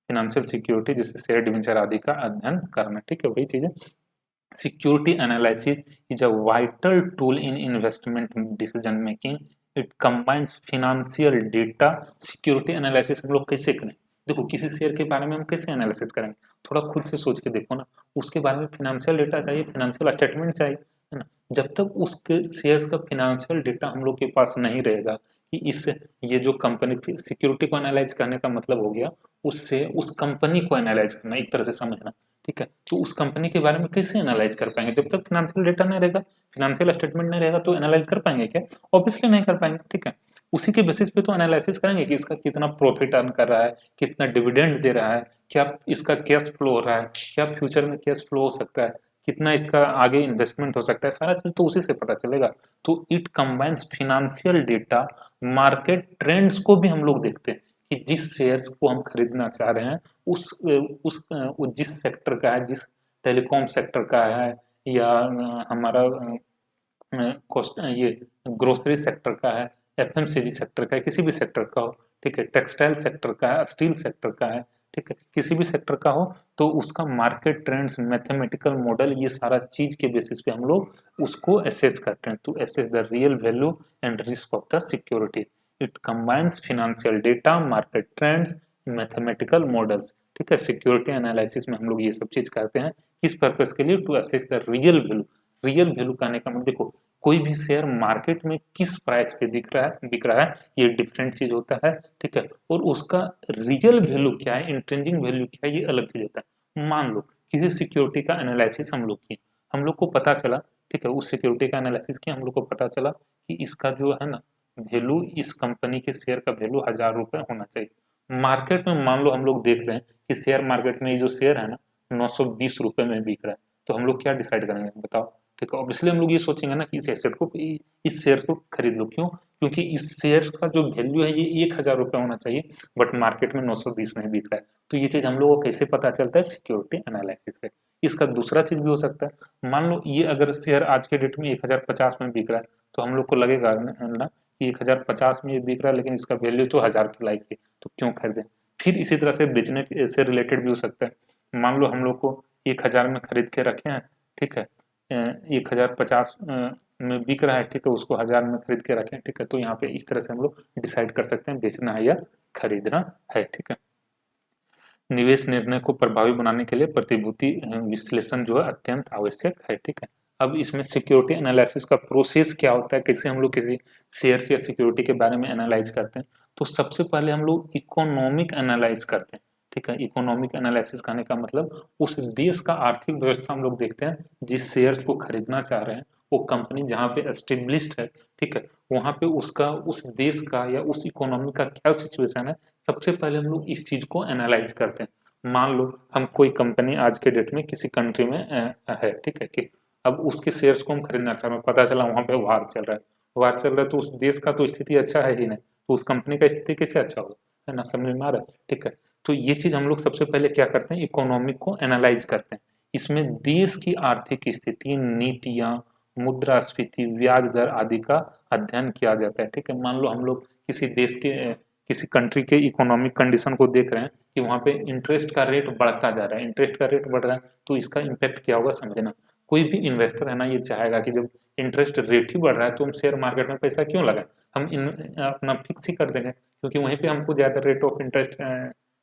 फिनेंशियल सिक्योरिटी जैसे शेयर, डिबेंचर आदि का अध्ययन करना। ठीक है, वही चीज है। Security analysis is a vital tool in investment decision making. It combines financial data. Security analysis हम लोग कैसे करें? देखो किसी शेयर के बारे में हम कैसे एनालिसिस करेंगे, थोड़ा खुद से सोच के देखो ना। उसके बारे में फिनेंशियल डेटा चाहिए, फिनेंशियल स्टेटमेंट चाहिए, है ना। जब तक उसके शेयर का फिनेंशियल डेटा हम लोग के पास नहीं रहेगा कि इस, ये जो कंपनी, सिक्योरिटी को एनालाइज करने का मतलब हो गया उससे उस कंपनी को एनालाइज करना, एक तरह से समझना। ठीक है, तो उस कंपनी के बारे में कैसे एनालाइज कर पाएंगे? जब तक फिनेंशियल डेटा नहीं रहेगा, फिनेंशियल स्टेटमेंट नहीं रहेगा, तो एनालाइज कर पाएंगे क्या? ऑब्वियसली नहीं कर पाएंगे। ठीक है, उसी के बेसिस पे तो एनालिसिस करेंगे कि इसका कितना प्रॉफिट अर्न कर रहा है, कितना डिविडेंड दे रहा है, क्या इसका कैश फ्लो हो रहा है, क्या फ्यूचर में कैश फ्लो हो सकता है, कितना इसका आगे इन्वेस्टमेंट हो सकता है, सारा चीज तो उसी से पता चलेगा। तो it combines financial data, market trends को भी हम लोग देखते हैं कि जिस शेयर्स को हम खरीदना चाह रहे हैं उस जिस सेक्टर का है, जिस टेलीकॉम सेक्टर का है, या हमारा ये ग्रोसरी सेक्टर का है, एफएमसीजी सेक्टर का है, किसी भी सेक्टर का हो। ठीक है, टेक्सटाइल सेक्टर का है, स्टील सेक्टर का है। ठीक है, किसी भी सेक्टर का हो, तो उसका मार्केट ट्रेंड्स, मैथमेटिकल मॉडल, ये सारा चीज के बेसिस पे हम लोग उसको एसेस करते हैं, to assess the real value and risk of the security. It combines financial data, market trends, mathematical models. ठीक है, सिक्योरिटी एनालिसिस में हम लोग ये सब चीज करते हैं किस पर्पस के लिए? To assess the real value. Real value कहने का मतलब देखो कोई भी शेयर मार्केट में किस प्राइस पे बिक रहा है, ये डिफरेंट चीज होता है। ठीक है, और उसका रियल वैल्यू क्या है, इंट्रिंसिक वैल्यू क्या है, ये अलग चीज होता है। मान लो किसी सिक्योरिटी का एनालिसिस हम लोग किए, हम लोग को पता चला, ठीक है, उस सिक्योरिटी का एनालिसिस किया, हम लोग को पता चला कि इसका जो है ना वैल्यू, इस कंपनी के शेयर का वैल्यू 1,000 रुपए होना चाहिए। मार्केट में मान लो हम लोग देख रहे हैं कि शेयर मार्केट में ये जो शेयर है ना 920 रुपए में बिक रहा है, तो हम लोग क्या डिसाइड करेंगे बताओ? ठीक है, ऑब्वियसली हम लोग ये सोचेंगे ना कि इस एसेट को, इस शेयर को खरीद लो। क्यों? क्योंकि इस शेयर का जो वैल्यू है ये 1,000 रुपये होना चाहिए, बट मार्केट में 920 में बिक रहा है। तो ये चीज हम लोग को कैसे पता चलता है? सिक्योरिटी एनालिसिस से। इसका दूसरा चीज भी हो सकता है, मान लो ये अगर शेयर आज के डेट में 1,050 में बिक रहा है, तो हम लोग को लगेगा ना कि 1,050 में ये बिक रहा है, लेकिन इसका वैल्यू तो 1,000 के लायक है, तो क्यों खरीदें? फिर इसी तरह से बेचने से रिलेटेड भी हो सकता है। मान लो हम लोग को 1,000 में खरीद के रखे हैं, ठीक है, 1,050 में बिक रहा है, ठीक है, उसको 1,000 में खरीद के रखें। ठीक है, तो यहाँ पे इस तरह से हम लोग डिसाइड कर सकते हैं बेचना है या खरीदना है। ठीक है, निवेश निर्णय को प्रभावी बनाने के लिए प्रतिभूति विश्लेषण जो है अत्यंत आवश्यक है। ठीक है, अब इसमें सिक्योरिटी एनालिसिस का प्रोसेस क्या होता है, कैसे हम लोग किसी शेयर या सिक्योरिटी के बारे में एनालाइज करते हैं? तो सबसे पहले हम लोग इकोनॉमिक एनालाइज करते हैं। ठीक है, इकोनॉमिक एनालिसिस करने का मतलब उस देश का आर्थिक व्यवस्था हम लोग देखते हैं जिस शेयर्स को खरीदना चाह रहे हैं, वो कंपनी जहाँ पे एस्टेब्लिश्ड है, ठीक है, वहाँ पे उसका उस देश का या उस इकोनॉमी का क्या सिचुएशन है, सबसे पहले हम लोग इस चीज को एनालाइज करते हैं। मान लो हम कोई कंपनी आज के डेट में किसी कंट्री में है, ठीक है, कि अब उसके शेयर्स को हम खरीदना चाह रहे हैं, पता चला वहाँ पे वार चल रहा है, वार चल रहा है तो उस देश का तो स्थिति अच्छा है ही नहीं, तो उस कंपनी का स्थिति कैसे अच्छा होगा, है ना, समझ में आ रहा है, ठीक है। तो ये चीज हम लोग सबसे पहले क्या करते हैं, इकोनॉमिक को एनालाइज करते हैं। इसमें देश की आर्थिक स्थिति, नीतियां, मुद्रास्फीति, ब्याज दर आदि का अध्ययन किया जाता है, ठीक है। मान लो हम लोग किसी देश के किसी कंट्री के इकोनॉमिक कंडीशन को देख रहे हैं कि वहाँ पे इंटरेस्ट का रेट बढ़ता जा रहा है, इंटरेस्ट का रेट बढ़ रहा है, तो इसका इम्पैक्ट क्या होगा समझना। कोई भी इन्वेस्टर है ना, ये चाहेगा कि जब इंटरेस्ट रेट ही बढ़ रहा है तो हम शेयर मार्केट में पैसा क्यों लगाएं, हम अपना फिक्स ही कर देंगे, क्योंकि वहीं पे हमको ज्यादा रेट ऑफ इंटरेस्ट,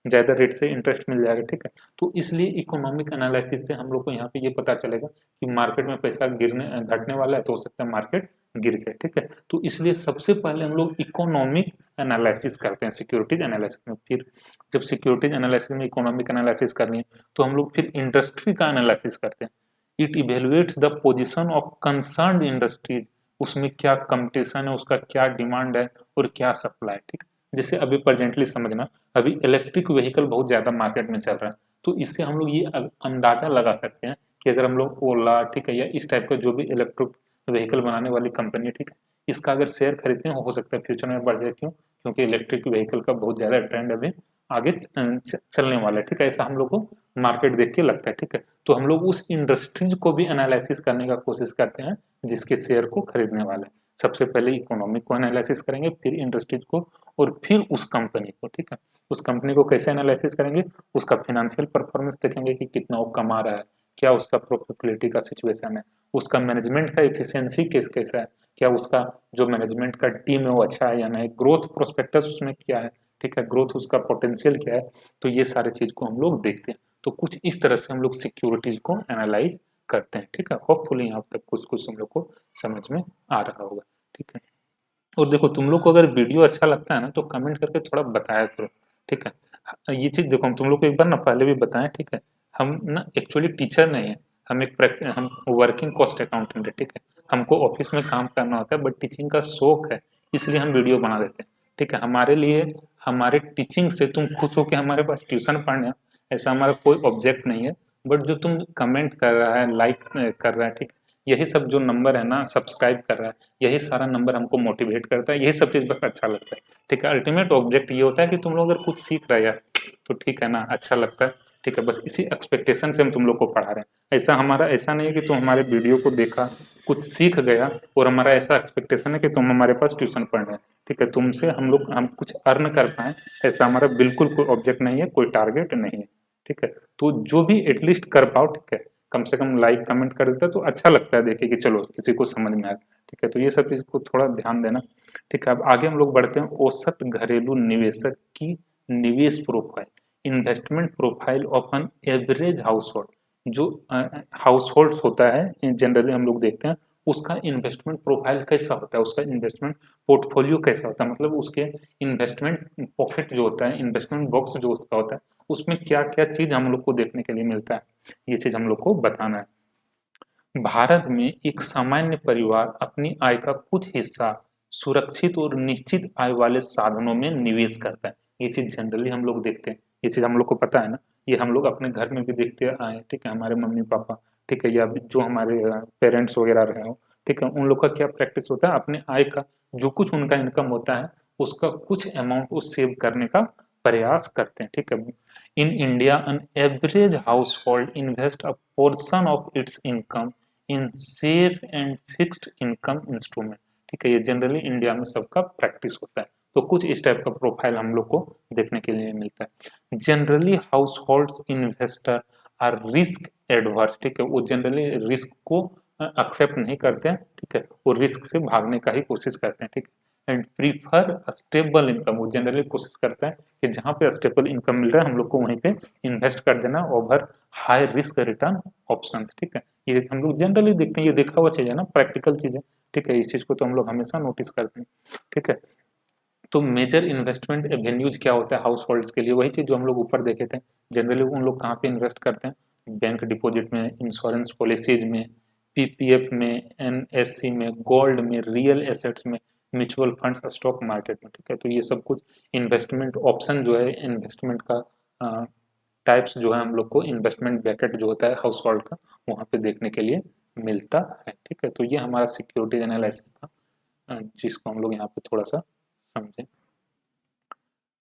ज्यादा रेट से इंटरेस्ट मिल जाएगा, ठीक है। तो इसलिए इकोनॉमिक एनालिसिस से हम लोग को यहाँ पे ये पता चलेगा कि मार्केट में पैसा गिरने घटने वाला है, तो हो सकता है मार्केट गिर जाए, ठीक है। तो इसलिए सबसे पहले हम लोग इकोनॉमिक एनालिसिस करते हैं सिक्योरिटीज एनालिसिस में। फिर जब सिक्योरिटीज एनालिसिस में इकोनॉमिक एनालिसिस करनी है तो हम लोग फिर इंडस्ट्री का एनालिसिस करते हैं। It evaluates the position of concerned industries, उसमें क्या कंपटीशन है, उसका क्या डिमांड है और क्या सप्लाई, ठीक है। जैसे अभी प्रेजेंटली समझना, अभी इलेक्ट्रिक व्हीकल बहुत ज्यादा मार्केट में चल रहा है, तो इससे हम लोग ये अंदाजा लगा सकते हैं कि अगर हम लोग ओला, ठीक है, या इस टाइप का जो भी इलेक्ट्रिक व्हीकल बनाने वाली कंपनी है, ठीक है, इसका अगर शेयर खरीदते हैं हो सकता है फ्यूचर में बढ़ जाए, क्यों, क्योंकि इलेक्ट्रिक व्हीकल का बहुत ज्यादा ट्रेंड अभी आगे चलने वाला है, ठीक है, ऐसा हम लोग को मार्केट देख के लगता है, ठीक है। तो हम लोग उस इंडस्ट्रीज को भी एनालिसिस करने का कोशिश करते हैं जिसके शेयर को खरीदने वाले हैं। सबसे पहले इकोनॉमिक को एनालिसिस करेंगे, फिर इंडस्ट्रीज को, और फिर उस कंपनी को, ठीक है। उस कंपनी को कैसे एनालिसिस करेंगे, उसका फाइनेंशियल परफॉर्मेंस देखेंगे कि कितना वो कमा रहा है, क्या उसका प्रॉफिटेबिलिटी का सिचुएशन है, उसका मैनेजमेंट का एफिशिएंसी कैसा है, क्या उसका जो मैनेजमेंट का टीम है वो अच्छा है या नहीं, ग्रोथ प्रोस्पेक्टस उसमें क्या है, ठीक है, ग्रोथ उसका पोटेंशियल क्या है। तो ये सारे चीज को हम लोग देखते हैं। तो कुछ इस तरह से हम लोग सिक्योरिटीज को एनालाइज करते हैं, ठीक है। होपफुली यहाँ तक कुछ कुछ हम लोग को समझ में आ रहा होगा, ठीक है। और देखो, तुम लोग को अगर वीडियो अच्छा लगता है ना तो कमेंट करके थोड़ा बताया करो, ठीक है। ये चीज देखो, हम तुम लोग को एक बार ना पहले भी बताएं, ठीक है, हम ना एक्चुअली टीचर नहीं है, हम वर्किंग कॉस्ट अकाउंटेंट है, ठीक है। हमको ऑफिस में काम करना होता है, बट टीचिंग का शौक है, इसलिए हम वीडियो बना देते हैं, ठीक है। हमारे लिए हमारे टीचिंग से तुम खुश हो के हमारे पास ट्यूशन पढ़ने आओ, ऐसा हमारा कोई ऑब्जेक्ट नहीं है। बट जो तुम कमेंट कर रहा है, लाइक कर रहा है, ठीक है, यही सब जो नंबर है ना, सब्सक्राइब कर रहा है, यही सारा नंबर हमको मोटिवेट करता है, यही सब चीज बस अच्छा लगता है, ठीक है। अल्टीमेट ऑब्जेक्ट ये होता है कि तुम लोग अगर कुछ सीख रहे हैं तो ठीक है ना, अच्छा लगता है, ठीक है। बस इसी एक्सपेक्टेशन से हम तुम लोग को पढ़ा रहे हैं। ऐसा हमारा ऐसा नहीं है कि तुम हमारे वीडियो को देखा, कुछ सीख गया, और हमारा ऐसा एक्सपेक्टेशन है कि तुम हमारे पास ट्यूशन पढ़ रहे हैं, ठीक है, तुमसे हम कुछ अर्न कर पाए, ऐसा हमारा बिल्कुल कोई ऑब्जेक्ट नहीं है, कोई टारगेट नहीं है, ठीक है। तो जो भी एटलीस्ट कर पाओ, ठीक है, कम से कम लाइक कमेंट कर देता तो अच्छा लगता है देखिए कि चलो किसी को समझ में आया, ठीक है। तो ये सब चीज को थोड़ा ध्यान देना, ठीक है। अब आगे हम लोग बढ़ते हैं, औसत घरेलू निवेशक की निवेश profile, investment profile of an average house hold. जो हाउस होल्ड होता है जनरली हम लोग देखते हैं, उसका इन्वेस्टमेंट प्रोफाइल कैसा होता है, उसका इन्वेस्टमेंट पोर्टफोलियो कैसा होता है, मतलब उसके इन्वेस्टमेंट पॉकेट जो होता है, इन्वेस्टमेंट बॉक्स जो उसका होता है, उसमें क्या क्या चीज हम लोग को देखने के लिए मिलता है, ये चीज हम लोग को बताना है। भारत में एक सामान्य परिवार अपनी आय का कुछ हिस्सा सुरक्षित और निश्चित आय वाले साधनों में निवेश करता है। ये चीज जनरली हम लोग देखते हैं, ये चीज हम लोग को पता है ना, ये हम लोग अपने घर में भी देखते आए हैं, ठीक है, हमारे मम्मी पापा, ठीक है, या जो हमारे पेरेंट्स वगैरह रहे हो, ठीक है, उन लोग का क्या प्रैक्टिस होता है, अपने आय का जो कुछ उनका इनकम होता है उसका कुछ अमाउंट वो सेव करने का प्रयास करते हैं, ठीक है। In India, an average household invests a portion of its income in safe and fixed income instrument, ठीक है, ये जनरली इंडिया में सबका प्रैक्टिस होता है। तो कुछ इस टाइप का प्रोफाइल हम लोग को देखने के लिए मिलता है। Generally house hold investor are risk averse, ठीक है, वो जनरली रिस्क को एक्सेप्ट नहीं करते हैं, ठीक है, वो रिस्क से भागने का ही कोशिश करते हैं, ठीक है। एंड प्रीफर स्टेबल इनकम, वो जनरली कोशिश करता है कि जहाँ पे स्टेबल इनकम मिल रहा है हम लोग को वहीं पे इन्वेस्ट कर देना over high risk return options, ठीक है। ये हम लोग जनरली देखते हैं, ये देखा हुआ चीज है ना, प्रैक्टिकल चीज है, ठीक है, इस चीज को तो हम लोग हमेशा नोटिस करते हैं, ठीक है। तो मेजर इन्वेस्टमेंट एवेन्यूज क्या होता है हाउस होल्ड्स के लिए, वही चीज जो हम लोग ऊपर देखे थे। जनरली उन लोग कहाँ पे इन्वेस्ट करते हैं, बैंक डिपॉजिट में, इंश्योरेंस पॉलिसीज में, पीपीएफ में, एनएससी में, गोल्ड में, रियल एसेट्स में, म्यूचुअल फंड्स, स्टॉक मार्केट में। ठीक है, तो ये सब कुछ इन्वेस्टमेंट ऑप्शन जो है, इन्वेस्टमेंट का टाइप्स जो है हम लोग को इन्वेस्टमेंट ब्रैकेट जो होता है हाउस होल्ड का, वहाँ पे देखने के लिए मिलता है। ठीक है, तो ये हमारा सिक्योरिटीज एनालिसिस था, जिसको हम लोग यहाँ पे थोड़ा सा समझें।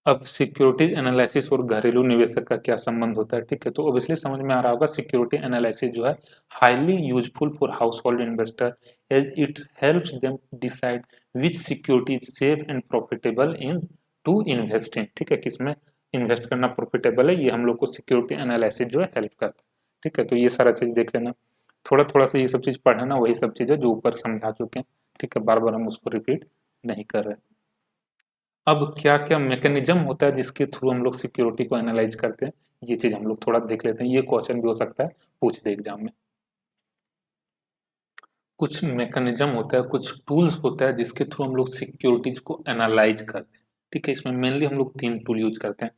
अब सिक्योरिटी एनालिसिस और घरेलू निवेशक का क्या संबंध होता है? ठीक है, तो ऑब्वियसली समझ में आ रहा होगा, सिक्योरिटी एनालिसिस जो है highly useful for house hold investor as it helps them decide which security is safe and profitable in to invest in. ठीक है, किसमें इन्वेस्ट करना प्रॉफिटेबल है, ये हम लोग को सिक्योरिटी एनालिसिस जो है हेल्प करता है। ठीक है, तो ये सारा चीज देख लेना, थोड़ा थोड़ा सा ये सब चीज पढ़ना, वही सब चीजें जो ऊपर समझा चुके हैं। ठीक है, बार बार हम उसको रिपीट नहीं कर रहे। अब क्या क्या मैकेनिज्म होता है जिसके थ्रू हम लोग सिक्योरिटी को एनालाइज करते हैं, ये चीज हम लोग थोड़ा देख लेते हैं। ये क्वेश्चन भी हो सकता है पूछ दे एग्जाम में। कुछ मैकेनिज्म होता है, कुछ टूल्स होता है जिसके थ्रू हम लोग सिक्योरिटीज को एनालाइज करते हैं। ठीक है, इसमें मेनली हम लोग 3 टूल यूज करते हैं।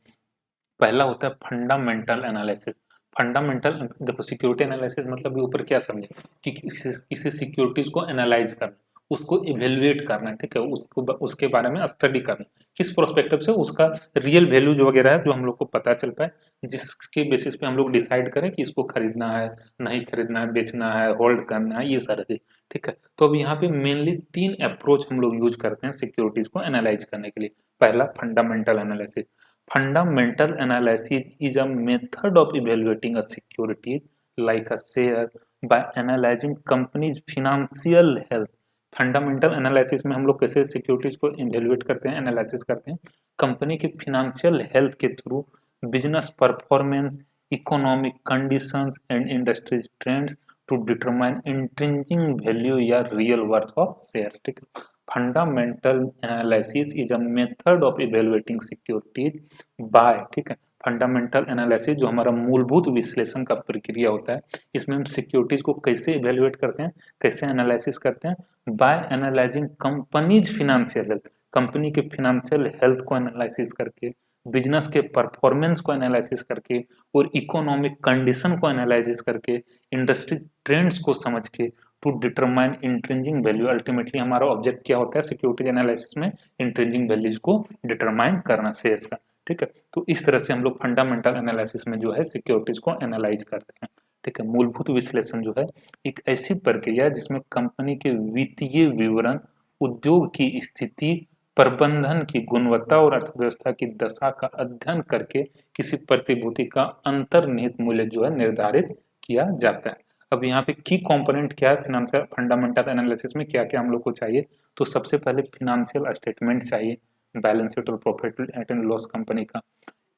पहला होता है फंडामेंटल एनालिसिस। फंडामेंटल, देखो सिक्योरिटी एनालिसिस मतलब ये ऊपर क्या समझे कि किसी सिक्योरिटीज को एनालाइज करना, उसको इवेल्युएट करना। ठीक है, उसको उसके बारे में स्टडी करना, किस प्रोस्पेक्टिव से उसका रियल वैल्यू जो वगैरह है जो हम लोग को पता चल पाए, जिसके बेसिस पे हम लोग डिसाइड करें कि इसको खरीदना है, नहीं खरीदना है, बेचना है, होल्ड करना है, ये सारे चीज। ठीक है, तो अब यहाँ पे मेनली 3 अप्रोच हम लोग यूज करते हैं सिक्योरिटीज को एनालाइज करने के लिए। पहला fundamental analysis. Fundamental analysis is a method of evaluating a security like a share by analyzing company's financial health. Fundamental analysis में हम लोग कैसे सिक्योरिटीज को इवेल्युएट करते हैं, एनालिसिस करते हैं, कंपनी के फिनेंशियल हेल्थ के through, business performance, economic conditions and industry trends to determine intrinsic value या रियल वर्थ ऑफ शेयर्स। ठीक है, fundamental analysis is a method of evaluating securities by, ठीक है, फंडामेंटल एनालिसिस जो हमारा मूलभूत विश्लेषण का प्रक्रिया होता है, इसमें हम सिक्योरिटीज को कैसे इवेल्युएट करते हैं, कैसे एनालिसिस करते हैं, by analyzing company's financial health, company के फिनेंशियल हेल्थ को एनालिसिस करके, बिजनेस के परफॉर्मेंस को एनालिसिस करके, और इकोनॉमिक कंडीशन को एनालिसिस करके, इंडस्ट्री ट्रेंड्स को समझ के, to determine intrinsic value. Ultimately हमारा ऑब्जेक्ट क्या होता है सिक्योरिटी एनालिसिस में, इंट्रिंसिक वैल्यूज को डिटरमाइन करना शेयर्स का। ठीक है, तो इस तरह से हम लोग फंडामेंटल एनालिसिस में जो है सिक्योरिटीज को एनालाइज करते हैं। ठीक है, मूलभूत विश्लेषण जो है एक ऐसी प्रक्रिया है जिसमें कंपनी के वित्तीय विवरण, उद्योग की स्थिति, प्रबंधन की गुणवत्ता और अर्थव्यवस्था की दशा का अध्ययन करके किसी प्रतिभूति का अंतर्निहित मूल्य जो है निर्धारित किया जाता है। अब यहाँ पे की कंपोनेंट क्या है फिनेंशियल फंडामेंटल एनालिसिस में, क्या क्या हम लोग को चाहिए, तो सबसे पहले फिनेंशियल स्टेटमेंट चाहिए, बैलेंस शीट और प्रॉफिट एंड लॉस कंपनी का,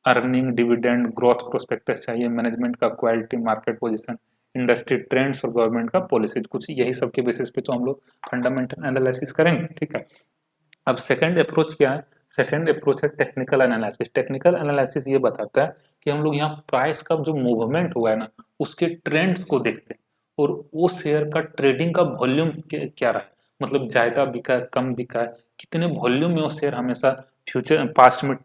अर्निंग, डिविडेंड, ग्रोथ प्रोस्पेक्टस चाहिए, मैनेजमेंट का quality, market position, industry trends और गवर्नमेंट का पॉलिसी, कुछ यही सब के बेसिस पे तो हम लोग फंडामेंटल एनालिसिस करेंगे। ठीक है, अब सेकंड अप्रोच क्या है, सेकंड अप्रोच है टेक्निकल एनालिसिस। टेक्निकल एनालिसिस ये बताता है कि हम लोग यहाँ प्राइस का जो मूवमेंट हुआ है ना, उसके ट्रेंड्स को देखते हैं, और वो शेयर का ट्रेडिंग का वॉल्यूम क्या रहा है, मतलब ज्यादा बिका है, कम बिका है, कितने वॉल्यूम में वो शेयर हमेशा फ्यूचर पास्ट में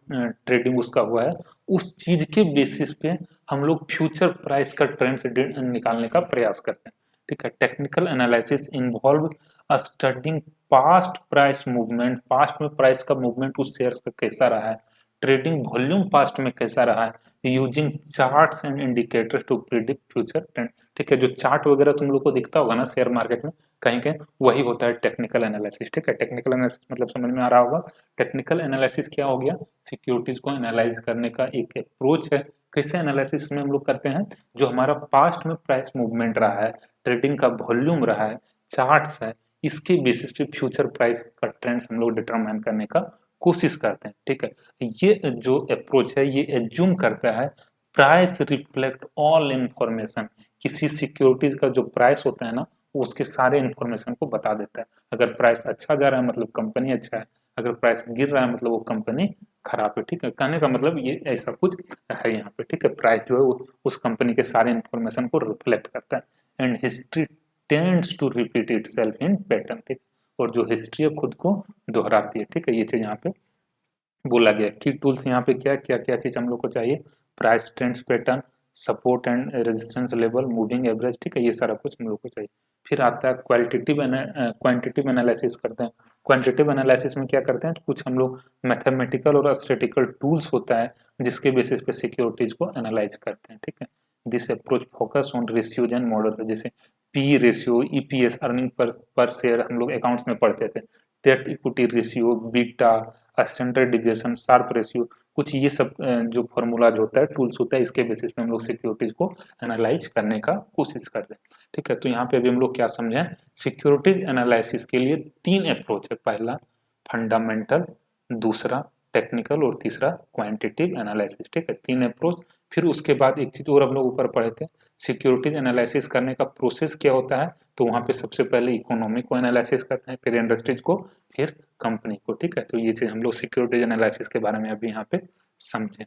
ट्रेडिंग उसका हुआ है, उस चीज के बेसिस पे हम लोग फ्यूचर प्राइस का ट्रेंड से निकालने का प्रयास करते हैं। ठीक है, technical analysis involve studying past price movement, past में प्राइस का मूवमेंट उस शेयर्स का कैसा रहा है, ट्रेडिंग वॉल्यूम पास्ट में कैसा रहा है, using charts and indicators to predict future trend. ठीक है, जो चार्ट वगैरह तुम लोग को दिखता होगा ना शेयर मार्केट में कहीं कहीं, वही होता है टेक्निकल एनालिसिस। ठीक है, टेक्निकल एनालिसिस मतलब समझ में आ रहा होगा, टेक्निकल एनालिसिस क्या हो गया, सिक्योरिटीज को एनालाइज करने का एक अप्रोच है। कैसे एनालिसिस में हम लोग करते हैं, जो हमारा पास्ट में प्राइस मूवमेंट रहा है, ट्रेडिंग का वॉल्यूम रहा है, चार्ट्स है, इसके बेसिस पे फ्यूचर प्राइस का ट्रेंड्स हम लोग डिटरमाइन करने का कोशिश करते हैं। ठीक है, ये जो अप्रोच है ये एज्यूम करता है प्राइस रिफ्लेक्ट ऑल इंफॉर्मेशन, किसी सिक्योरिटीज का जो प्राइस होता है ना, उसके सारे इंफॉर्मेशन को बता देता है। अगर प्राइस अच्छा जा रहा है मतलब कंपनी अच्छा है, अगर प्राइस गिर रहा है मतलब वो कंपनी खराब है। ठीक है, कहने का मतलब ये ऐसा कुछ है यहाँ पे। ठीक है, प्राइस जो है वो उस कंपनी के सारे इंफॉर्मेशन को रिफ्लेक्ट करता है। And history tends to repeat itself in pattern. ठीक, और जो हिस्ट्री है खुद को दोहराती है। ठीक है, ये चीज यहाँ पे बोला गया। की टूल्स यहाँ पे क्या क्या क्या चीज हम लोग को चाहिए, price trends pattern, support and resistance level, moving average, ठीक है, ये सारा कुछ हम लोग को चाहिए। फिर आता है क्वांटिटिव एनालिसिस करते हैं। क्वांटिटिव एनालिसिस में क्या करते हैं, कुछ हम लोग मैथमेटिकल और स्टैटिकल टूल्स होता है जिसके बेसिस पे सिक्योरिटीज को एनालाइज करते हैं, ठीक है। This approach focus on ratios and model, जैसे P ratio, EPS, earning per share हम लोग अकाउंट्स में पढ़ते थे, debt equity ratio, beta, standard deviation, Sharpe ratio, कुछ ये सब जो फॉर्मूलाज होता है, टूल्स होता है, इसके बेसिस पे हम लोग सिक्योरिटीज को एनालाइज करने का कोशिश करते हैं, ठीक है। तो यहाँ पे अभी हम लोग क्या समझे, सिक्योरिटीज एनालिसिस के लिए 3 अप्रोच है, पहला फंडामेंटल, दूसरा टेक्निकल और तीसरा क्वांटिटिव एनालिसिस, ठीक है, 3 अप्रोच। फिर उसके बाद एक चीज और हम लोग ऊपर पढ़े थे, सिक्योरिटीज एनालिसिस करने का प्रोसेस क्या होता है, तो वहाँ पे सबसे पहले इकोनॉमी को एनालिसिस करते हैं, फिर इंडस्ट्रीज को, फिर कंपनी को, ठीक है। तो ये चीज हम लोग सिक्योरिटीज एनालिसिस के बारे में अभी यहाँ पे समझे।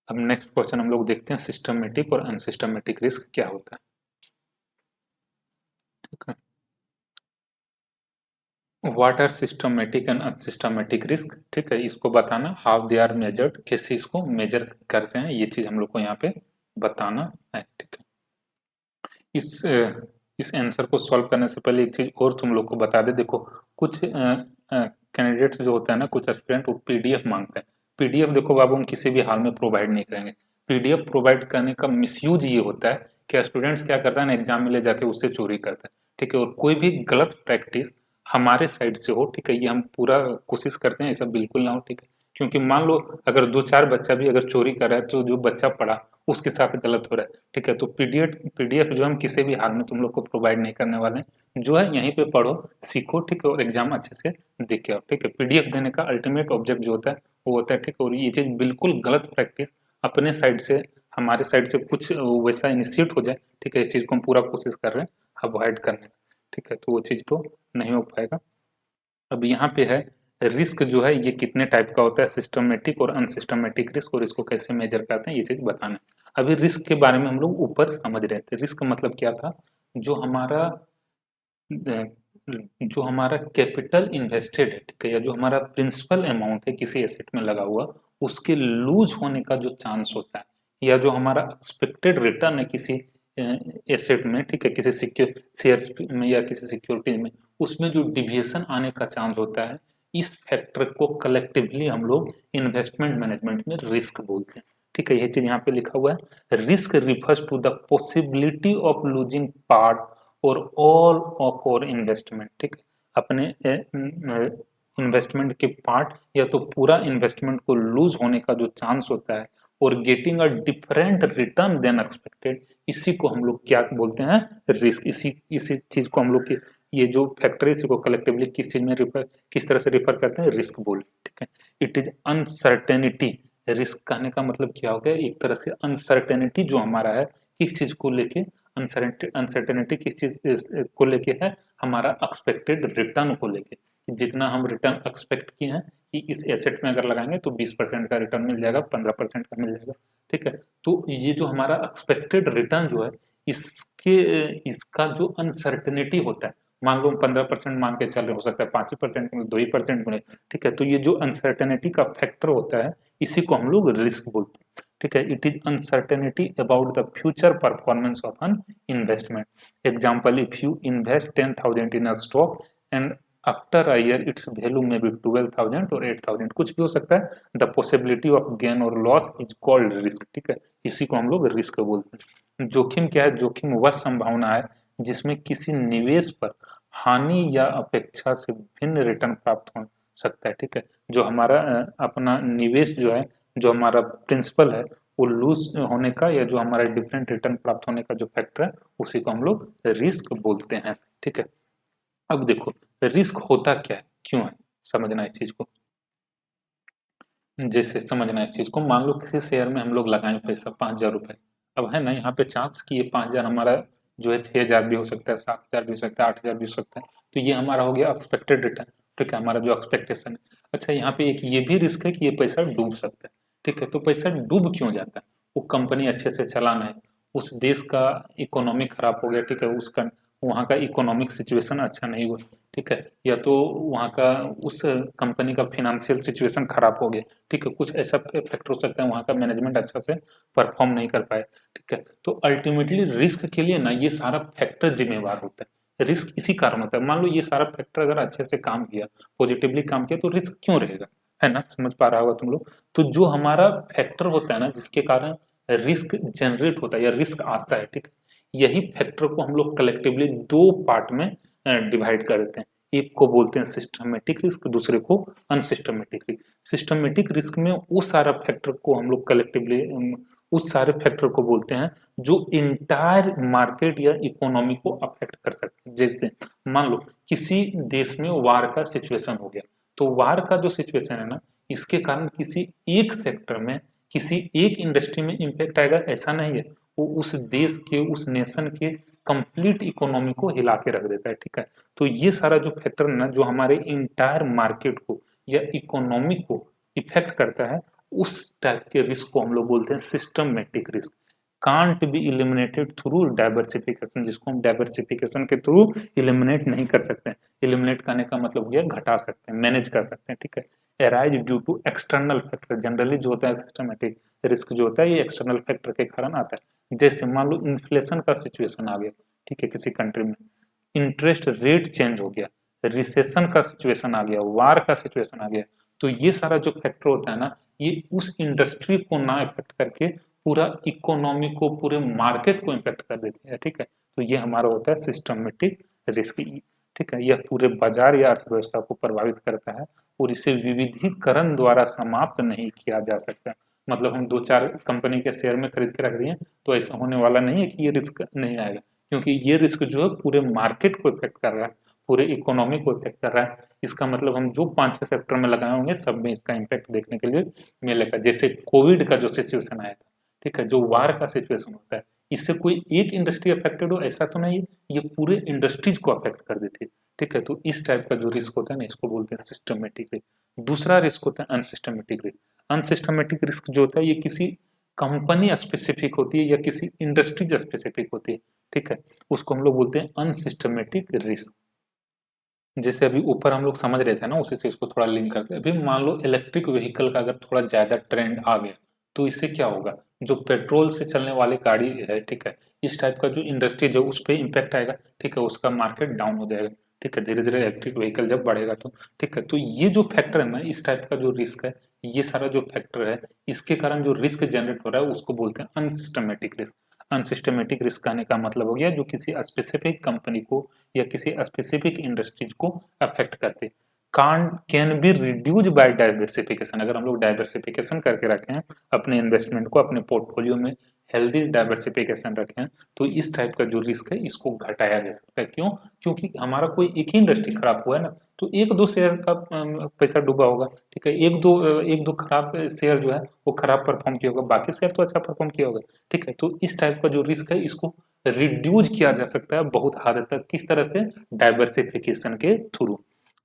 अब नेक्स्ट क्वेश्चन हम लोग देखते हैं, सिस्टमेटिक और अनसिस्टमेटिक रिस्क क्या होता है, ठीक है। What are systematic and unsystematic risk, ठीक है, इसको बताना, हाउ दे आर मेजर्ड, किस चीज को मेजर करते हैं, ये चीज हम लोग को यहाँ पे बताना है, ठीक है। इस इस आंसर को सॉल्व करने से पहले एक चीज और तुम लोग को बता दे, देखो कुछ कैंडिडेट्स जो होता है ना, कुछ एस्पिरेंट वो पीडीएफ मांगते हैं। पीडीएफ देखो बाबू हम किसी भी हाल में प्रोवाइड नहीं करेंगे। पीडीएफ प्रोवाइड करने का मिसयूज ये होता है कि स्टूडेंट्स क्या करता है ना, एग्जाम में ले जाके उससे चोरी करता है, ठीक है। और कोई भी गलत प्रैक्टिस हमारे साइड से हो, ठीक है, ये हम पूरा कोशिश करते हैं ऐसा बिल्कुल ना हो, ठीक है। क्योंकि मान लो अगर 2-4 बच्चा भी अगर चोरी कर रहा है तो जो बच्चा पढ़ा उसके साथ गलत हो रहा है, ठीक है। तो पीडीएफ जो हम किसी भी हाल में तुम लोग को प्रोवाइड नहीं करने वाले हैं, जो है यहीं पे पढ़ो, सीखो, ठीक है, और एग्जाम अच्छे से देख के आओ, ठीक है। पीडीएफ देने का अल्टीमेट ऑब्जेक्ट जो होता है वो होता है, ठीक है। और ये चीज बिल्कुल गलत प्रैक्टिस अपने साइड से, हमारे साइड से कुछ वैसा इनिशिएट हो जाए, ठीक है, इस चीज को हम पूरा कोशिश कर रहे हैं अवॉइड करने का, ठीक है। तो वो चीज तो नहीं हो पाएगा। अब यहाँ पे है रिस्क जो है ये कितने टाइप का होता है, सिस्टमेटिक और अनसिस्टमेटिक रिस्क, और इसको कैसे मेजर करते हैं ये चीज बताना है। अभी रिस्क के बारे में हम लोग ऊपर समझ रहे थे, रिस्क मतलब क्या था, जो हमारा जो हमारा कैपिटल इन्वेस्टेड है, ठीक है, या जो हमारा प्रिंसिपल अमाउंट है किसी एसेट में लगा हुआ, उसके लूज होने का जो चांस होता है, या जो हमारा एक्सपेक्टेड रिटर्न है किसी एसेट में, ठीक है, किसी शेयर्स में या किसी सिक्योरिटी में, उसमें जो डिविएशन आने का चांस होता है, इस फैक्टर को कलेक्टिवली हम लोग इन्वेस्टमेंट मैनेजमेंट में रिस्क बोलते हैं, ठीक है। यह चीज यहाँ पे लिखा हुआ है, risk refers to the possibility of losing part or all of our investment, ठीक है, अपने इन्वेस्टमेंट के पार्ट या तो पूरा इन्वेस्टमेंट को लूज होने का जो चांस होता है, और getting a different return then expected, इसी को हम लोग क्या बोलते हैं, रिस्क। इसी इसी चीज को हम लोग की ये जो फैक्टर है इसी को कलेक्टिवली किस चीज में रिफर, किस तरह से रिफर करते हैं, रिस्क बोल, ठीक है। इट इज अनसर्टेनिटी, रिस्क कहने का मतलब क्या हो गया, एक तरह से अनसर्टेनिटी जो हमारा है किस चीज को लेके, अनसर्टेनिटी किस चीज को लेके है, हमारा एक्सपेक्टेड रिटर्न को लेके, जितना हम रिटर्न एक्सपेक्ट किए हैं कि इस एसेट में अगर लगाएंगे तो 20% का रिटर्न मिल जाएगा, 15% का मिल जाएगा, ठीक है। तो ये जो हमारा एक्सपेक्टेड रिटर्न जो है, इसके इसका जो अनसर्टेनिटी होता है, मान लो 15% मान के चल रहे, हो सकता है 5% मिले, 2% मिले, ठीक है। तो ये जो अनसर्टेनिटी का फैक्टर होता है इसी को हम लोग रिस्क बोलते हैं, ठीक है। It is uncertainty about the future performance of an investment. Example, if you invest 10,000 in a stock and after a year it's value में बी 12,000 और 8,000, कुछ भी हो सकता है, द पॉसिबिलिटी ऑफ गेन और लॉस इज कॉल्ड रिस्क, ठीक है। इसी को हम लोग रिस्क बोलते हैं। जोखिम क्या है, जोखिम वह संभावना है जिसमें किसी निवेश पर हानि या अपेक्षा से भिन्न रिटर्न प्राप्त हो सकता है, ठीक है। जो हमारा अपना निवेश जो है, जो हमारा प्रिंसिपल है, वो लूज होने का या जो हमारा डिफरेंट रिटर्न प्राप्त होने का जो फैक्टर है उसी को हम लोग रिस्क बोलते हैं, ठीक है। अब देखो रिस्क होता क्या है, क्यों है, समझना इस चीज को, जैसे समझना इस चीज को, मान लो किसी शेयर में हम लोग लगाएं पैसा 5,000 रुपए, अब है ना यहाँ पे चांस कि ये 5,000 हमारा जो है 6,000 भी हो सकता है, 7,000 भी हो सकता है, 8,000 भी हो सकता है, तो ये हमारा हो गया एक्सपेक्टेड रिटर्न, ठीक है, हमारा जो एक्सपेक्टेशन है। अच्छा यहाँ पे एक ये भी रिस्क है कि ये पैसा डूब सकता है, ठीक है। तो पैसा डूब क्यों जाता है, वो कंपनी अच्छे से चलाना है, उस देश का इकोनॉमी खराब हो गया, ठीक है, उसका वहाँ का इकोनॉमिक सिचुएशन अच्छा नहीं हुआ, ठीक है, या तो वहाँ का उस कंपनी का फिनेंशियल सिचुएशन खराब हो गया, ठीक है, कुछ ऐसा फैक्टर हो सकता है, वहाँ का मैनेजमेंट अच्छा से परफॉर्म नहीं कर पाए, ठीक है। तो अल्टीमेटली रिस्क के लिए ना ये सारा फैक्टर जिम्मेवार होता है, रिस्क इसी कारण होता है। मान लो ये सारा फैक्टर अगर अच्छे से काम किया, पॉजिटिवली काम किया, तो रिस्क क्यों रहेगा, है ना, समझ पा रहा होगा तुम लोग। तो जो हमारा फैक्टर होता है ना जिसके कारण रिस्क जनरेट होता है या रिस्क आता है, ठीक है, यही फैक्टर को हम लोग कलेक्टिवली दो पार्ट में डिवाइड कर देते हैं। एक को बोलते हैं सिस्टमेटिक रिस्क, दूसरे को अनसिस्टमेटिक रिस्क। सिस्टमेटिक रिस्क में उस सारा फैक्टर को हम लोग कलेक्टिवली उस सारे फैक्टर को बोलते हैं जो इंटायर मार्केट या इकोनॉमी को अफेक्ट कर सकते हैं। जैसे मान लो किसी देश में वार का सिचुएशन हो गया, तो वार का जो सिचुएशन है ना, इसके कारण किसी एक सेक्टर में, किसी एक इंडस्ट्री में इम्पैक्ट आएगा ऐसा नहीं है, वो उस देश के, उस नेशन के कंप्लीट इकोनॉमी को हिला के रख देता है, ठीक है। तो ये सारा जो फैक्टर ना जो हमारे इंटायर मार्केट को या इकोनॉमी को इफेक्ट करता है, उस टाइप के रिस्क को हम लोग बोलते हैं systematic risk. Can't be eliminated through diversification, जिसको हम डाइवर्सिफिकेशन के थ्रू इलिमिनेट नहीं कर सकते। इलिमिनेट करने का मतलब हो गया घटा सकते हैं, मैनेज कर सकते हैं, ठीक है। Arise due to external factor, generally जो होता है सिस्टमेटिक रिस्क जो होता है ये एक्सटर्नल फैक्टर के कारण आता है। जैसे मान लो इन्फ्लेशन का सिचुएशन आ गया, ठीक है, किसी कंट्री में इंटरेस्ट रेट चेंज हो गया, रिसेशन का सिचुएशन आ गया, वार का सिचुएशन आ गया, तो ये सारा जो फैक्टर होता है ना, ये उस इंडस्ट्री को ना इफेक्ट करके पूरा इकोनॉमी को, पूरे मार्केट को इम्पैक्ट कर देती है, ठीक है। तो ये हमारा होता है सिस्टमेटिक रिस्क, ठीक है। यह पूरे बाजार या अर्थव्यवस्था को प्रभावित करता है और इसे विविधीकरण द्वारा समाप्त नहीं किया जा सकता। मतलब हम दो चार कंपनी के शेयर में खरीद के रख दिए तो ऐसा होने वाला नहीं है कि ये रिस्क नहीं आएगा, क्योंकि ये रिस्क जो है पूरे मार्केट को इफेक्ट कर रहा है, पूरे इकोनॉमी को इफेक्ट कर रहा है। इसका मतलब हम जो 5-6 सेक्टर में लगाए होंगे सब में इसका इम्पैक्ट देखने के लिए मिलेगा। जैसे कोविड का जो सिचुएशन आया था, ठीक है, जो वार का सिचुएशन होता है, इससे कोई एक इंडस्ट्री अफेक्टेड हो ऐसा तो नहीं है, ये पूरे इंडस्ट्रीज को अफेक्ट कर देती है, ठीक है। तो इस टाइप का जो रिस्क होता है ना, इसको बोलते हैं सिस्टमेटिक रिस्क। दूसरा रिस्क होता है अनसिस्टमेटिक रिस्क। अनसिस्टमेटिक रिस्क जो होता है ये किसी कंपनी स्पेसिफिक होती है या किसी इंडस्ट्रीज स्पेसिफिक होती है, ठीक है, उसको हम लोग बोलते हैं अनसिस्टमेटिक रिस्क। जैसे अभी ऊपर हम लोग समझ रहे थे ना, उसी से इसको थोड़ा लिंक करते हैं। अभी मान लो इलेक्ट्रिक व्हीकल का अगर थोड़ा ज्यादा ट्रेंड आ गया, तो इससे क्या होगा, जो पेट्रोल से चलने वाली गाड़ी है, ठीक है, इस टाइप का जो इंडस्ट्री जो उस पर इम्पैक्ट आएगा, ठीक है, उसका मार्केट डाउन हो जाएगा, ठीक है, धीरे धीरे इलेक्ट्रिक व्हीकल जब बढ़ेगा तो, ठीक है। तो ये जो फैक्टर है ना, इस टाइप का जो रिस्क है, ये सारा जो फैक्टर है, इसके कारण जो रिस्क जनरेट हो रहा है उसको बोलते हैं अनसिस्टमेटिक रिस्क। अनसिस्टमेटिक रिस्क कहने का मतलब हो गया जो किसी स्पेसिफिक कंपनी को या किसी स्पेसिफिक इंडस्ट्रीज को अफेक्ट करते, कान can be reduce by diversification. अगर हम लोग डाइवर्सिफिकेशन करके रखें अपने इन्वेस्टमेंट को, अपने पोर्टफोलियो में हेल्दी डाइवर्सिफिकेशन रखें, तो इस टाइप का जो रिस्क है इसको घटाया जा सकता है। क्यों? क्योंकि हमारा कोई एक ही इंडस्ट्री खराब हुआ है ना, तो एक दो शेयर का पैसा डूबा होगा, ठीक है, एक दो खराब शेयर जो है वो खराब परफॉर्म किया होगा, बाकी शेयर तो अच्छा परफॉर्म किया होगा, ठीक है। तो इस टाइप का जो रिस्क है इसको रिड्यूज किया जा सकता है बहुत हद तक। किस तरह से? डाइवर्सिफिकेशन के थ्रू।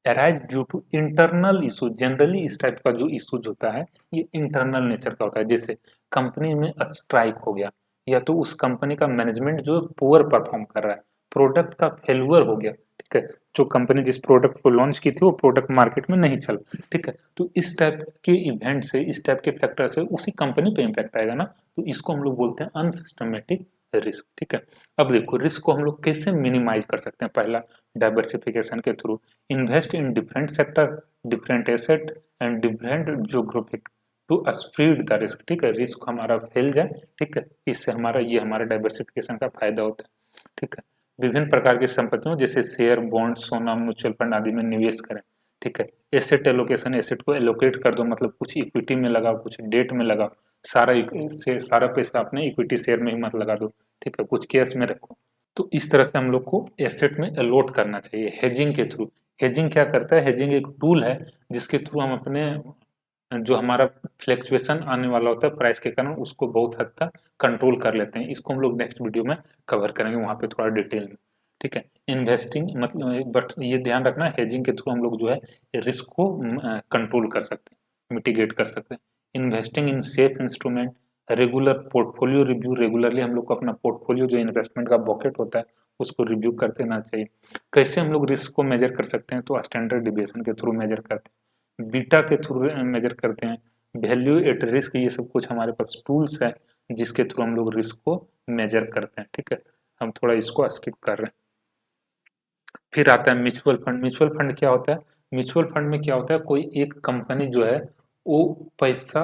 Arise due to internal issue, generally इस टाइप का जो इशूज होता है ये इंटरनल नेचर का होता है। जैसे कंपनी में स्ट्राइक हो गया, या तो उस कंपनी का मैनेजमेंट जो पुअर परफॉर्म कर रहा है, प्रोडक्ट का फेल्यूर हो गया, ठीक है, जो कंपनी जिस प्रोडक्ट को लॉन्च की थी वो प्रोडक्ट मार्केट में नहीं चल, ठीक है, तो इस टाइप के इवेंट से, इस टाइप के फैक्टर से उसी कंपनी पे इम्पैक्ट आएगा ना, तो इसको हम लोग बोलते हैं अनसिस्टमेटिक रिस्क, ठीक है। अब देखो रिस्क को हम लोग कैसे मिनिमाइज कर सकते हैं। पहला, डाइवर्सिफिकेशन के थ्रू, invest in different sector, different asset and different geographic to spread the risk, ठीक है, रिस्क हमारा फैल जाए, ठीक है, इससे हमारा ये हमारा डाइवर्सिफिकेशन का फायदा होता है, ठीक है। विभिन्न प्रकार की संपत्तियों जैसे शेयर, बॉन्ड, सोना, म्यूचुअल फंड आदि में निवेश करें, ठीक है। एसेट एलोकेशन, एसेट को एलोकेट कर दो, मतलब कुछ इक्विटी में लगाओ, कुछ डेट में लगाओ, सारा पैसा अपने इक्विटी शेयर में ही मत लगा दो, ठीक है, कुछ कैश में रखो। तो इस तरह से हम लोग को एसेट में अलॉट करना चाहिए हेजिंग के थ्रू। हेजिंग क्या करता है? हेजिंग एक टूल है जिसके थ्रू हम अपने जो हमारा फ्लक्चुएशन आने वाला होता है प्राइस के कारण उसको बहुत हद तक कंट्रोल कर लेते हैं। इसको हम लोग नेक्स्ट वीडियो में कवर करेंगे, वहाँ पे थोड़ा डिटेल में, ठीक है। इन्वेस्टिंग मतलब, बट ये ध्यान रखना हेजिंग के थ्रू हम लोग जो है रिस्क को कंट्रोल कर सकते हैं, मिटिगेट कर सकते हैं। Investing in safe instrument, regular portfolio review, regularly हम लोग को अपना पोर्टफोलियो जो इन्वेस्टमेंट का बॉकेट होता है उसको रिव्यू करते रहना चाहिए। कैसे हम लोग रिस्क को मेजर कर सकते हैं, तो स्टैंडर्ड डिविएशन के थ्रू मेजर करते हैं, बीटा के थ्रू मेजर करते हैं, वैल्यू एट रिस्क, ये सब कुछ हमारे पास टूल्स है जिसके थ्रू हम लोग रिस्क को मेजर करते हैं। ठीक है, हम थोड़ा इसको स्किप कर रहे हैं। फिर आता है म्यूचुअल फंड। म्यूचुअल फंड क्या होता है? म्यूचुअल फंड में क्या होता है, कोई एक कंपनी जो है वो पैसा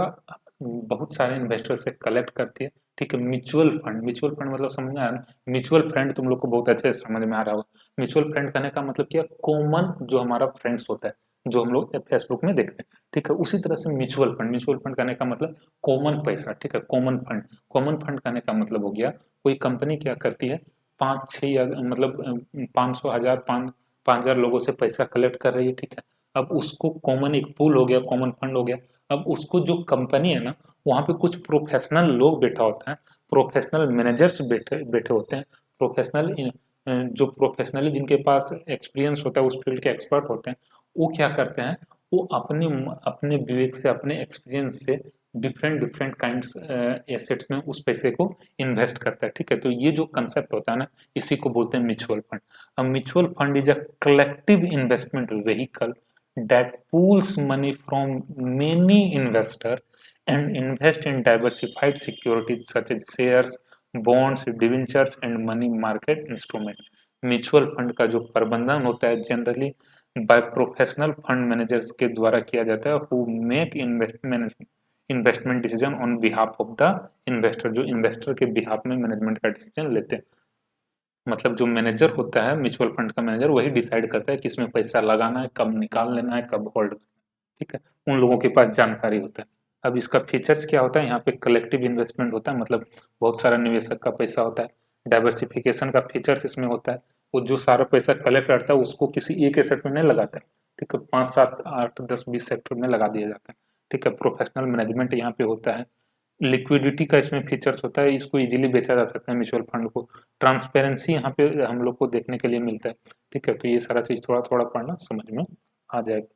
बहुत सारे इन्वेस्टर से कलेक्ट करती है। ठीक है, म्यूचुअल फंड मतलब समझ में आया ना? म्यूचुअल फंड तुम लोग को बहुत अच्छे से समझ में आ रहा होगा। म्यूचुअल फंड कहने का मतलब क्या, कॉमन जो हमारा फ्रेंड्स होता है, जो हम लोग फेसबुक में देखते हैं। ठीक है, उसी तरह से म्यूचुअल फंड कहने का मतलब कॉमन पैसा। ठीक है, कॉमन फंड कहने का मतलब हो गया, कोई कंपनी क्या करती है, पाँच छः या मतलब 500 हजार 5,000 लोगों से पैसा कलेक्ट कर रही है। ठीक है, अब उसको कॉमन एक पूल हो गया, कॉमन फंड हो गया। अब उसको जो कंपनी है ना, वहाँ पे कुछ प्रोफेशनल लोग बैठा होता है, प्रोफेशनल मैनेजर्स बैठे बैठे होते हैं, प्रोफेशनल जो प्रोफेशनली जिनके पास एक्सपीरियंस होता है, उस फील्ड के एक्सपर्ट होते हैं, वो क्या करते हैं, वो अपने अपने विवेक से, अपने एक्सपीरियंस से डिफरेंट डिफरेंट काइंड्स एसेट्स में उस पैसे को इन्वेस्ट करता है। ठीक है, तो ये जो कंसेप्ट होता है ना, इसी को बोलते हैं म्यूचुअल फंड। अब mutual fund is a collective investment vehicle that pools money from many investors and invest in diversified securities such as shares, bonds, debentures and money market instrument। Mutual fund का जो प्रबंधन होता है generally by professional fund managers के द्वारा किया जाता है, who make investment decision on behalf of the investor, जो इन्वेस्टर के बिहाफ में मैनेजमेंट का डिसीजन लेते हैं। मतलब जो मैनेजर होता है, म्यूचुअल फंड का मैनेजर, वही डिसाइड करता है किसमें पैसा लगाना है, कब निकाल लेना है, कब होल्ड। ठीक है, उन लोगों के पास जानकारी होता है। अब इसका फीचर्स क्या होता है, यहाँ पे कलेक्टिव इन्वेस्टमेंट होता है, मतलब बहुत सारा निवेशक का पैसा होता है। डाइवर्सिफिकेशन का फीचर्स इसमें होता है, वो जो सारा पैसा कलेक्ट करता है उसको किसी एक एसेट में नहीं लगाता है। ठीक है, 5 7 8 10 20 सेक्टर में लगा दिया जाता है। ठीक है, प्रोफेशनल मैनेजमेंट यहाँ पे होता है। लिक्विडिटी का इसमें फीचर्स होता है, इसको इजीली बेचा जा सकता है म्यूचुअल फंड को। ट्रांसपेरेंसी यहाँ पे हम लोग को देखने के लिए मिलता है। ठीक है, तो ये सारा चीज थोड़ा थोड़ा पढ़ना समझ में आ जाएगा।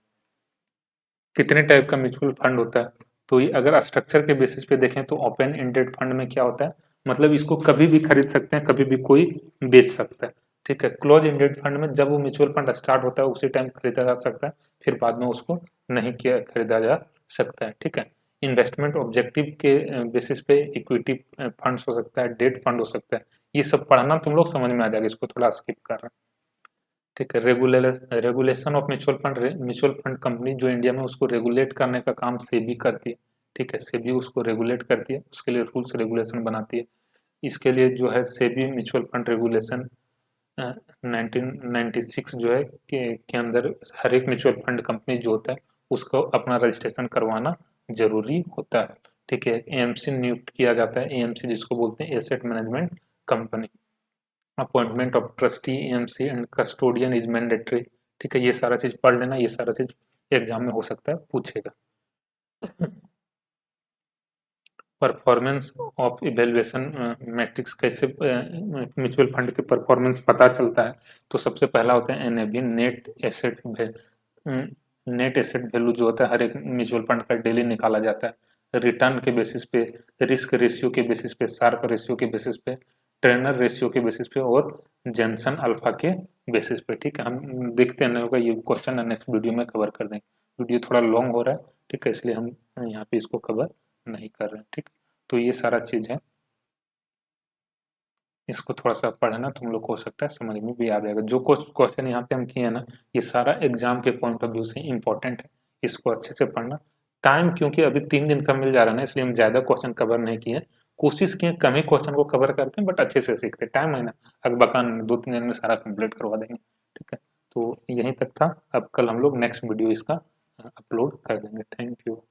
कितने टाइप का म्यूचुअल फंड होता है, तो ये अगर स्ट्रक्चर के बेसिस पे देखें तो ओपन एंडेड फंड में क्या होता है, मतलब इसको कभी भी खरीद सकते हैं, कभी भी कोई बेच सकता है। ठीक है, क्लोज एंडेड फंड में जब वो म्यूचुअल फंड स्टार्ट होता है उसी टाइम खरीदा जा सकता है, फिर बाद में उसको नहीं किया खरीदा जा सकता है। ठीक है, इन्वेस्टमेंट ऑब्जेक्टिव के बेसिस पे इक्विटी फंड्स हो सकता है, डेट फंड हो सकता है। ये सब पढ़ना तुम लोग समझ में आ जाएगा, इसको थोड़ा स्किप कर रहे हैं। ठीक है, regulation of mutual fund company जो इंडिया में, उसको रेगुलेट करने का काम सेबी करती है। ठीक है, सेबी उसको रेगुलेट करती है, उसके लिए रूल्स रेगुलेशन बनाती है। इसके लिए जो है सेबी म्यूचुअल फंड रेगुलेशन 1996 जो है के अंदर हर एक म्यूचुअल फंड कंपनी जो होता है उसको अपना रजिस्ट्रेशन करवाना जरूरी होता है। ठीक है, एएमसी नियुक्त किया जाता है, एएमसी जिसको बोलते हैं asset management company. Appointment of trustee, AMC and custodian is mandatory. ठीक है, ये सारा चीज पढ़ लेना, ये सारा चीज एग्जाम में हो सकता है पूछेगा। परफॉर्मेंस ऑफ इवेल्युएशन मैट्रिक्स, कैसे म्यूचुअल फंड के परफॉर्मेंस पता चलता है, तो सबसे पहला होता है एनएवी, नेट एसेट वैल्यू जो होता है हर एक म्यूचुअल फंड का डेली निकाला जाता है, रिटर्न के बेसिस पे, रिस्क रेशियो के बेसिस पे, शार्प रेशियो के बेसिस पे, ट्रेनर रेशियो के बेसिस पे और जेंसन अल्फा के बेसिस पे। ठीक है, हम देखते हैं होगा ये क्वेश्चन नेक्स्ट वीडियो में कवर कर देंगे। वीडियो थोड़ा लॉन्ग हो रहा है, ठीक है, इसलिए हम यहाँ पे इसको कवर नहीं कर रहे हैं। ठीक, तो ये सारा चीज है, इसको थोड़ा सा पढ़ना, तुम लोग को हो सकता है समझ में भी आ जाएगा। जो क्वेश्चन यहाँ पे हम किए हैं ना, ये सारा एग्जाम के पॉइंट ऑफ व्यू से इंपॉर्टेंट है, इसको अच्छे से पढ़ना। टाइम क्योंकि अभी 3 दिन का मिल जा रहा है ना, इसलिए हम ज्यादा क्वेश्चन कवर नहीं किए, कोशिश किए कम ही क्वेश्चन को कवर करते हैं, बट अच्छे से सीखते, टाइम है ना, अकबकान 2 3 दिन में सारा कंप्लीट करवा देंगे। ठीक है, तो यहीं तक था, अब कल हम लोग नेक्स्ट वीडियो इसका अपलोड कर देंगे। Thank you.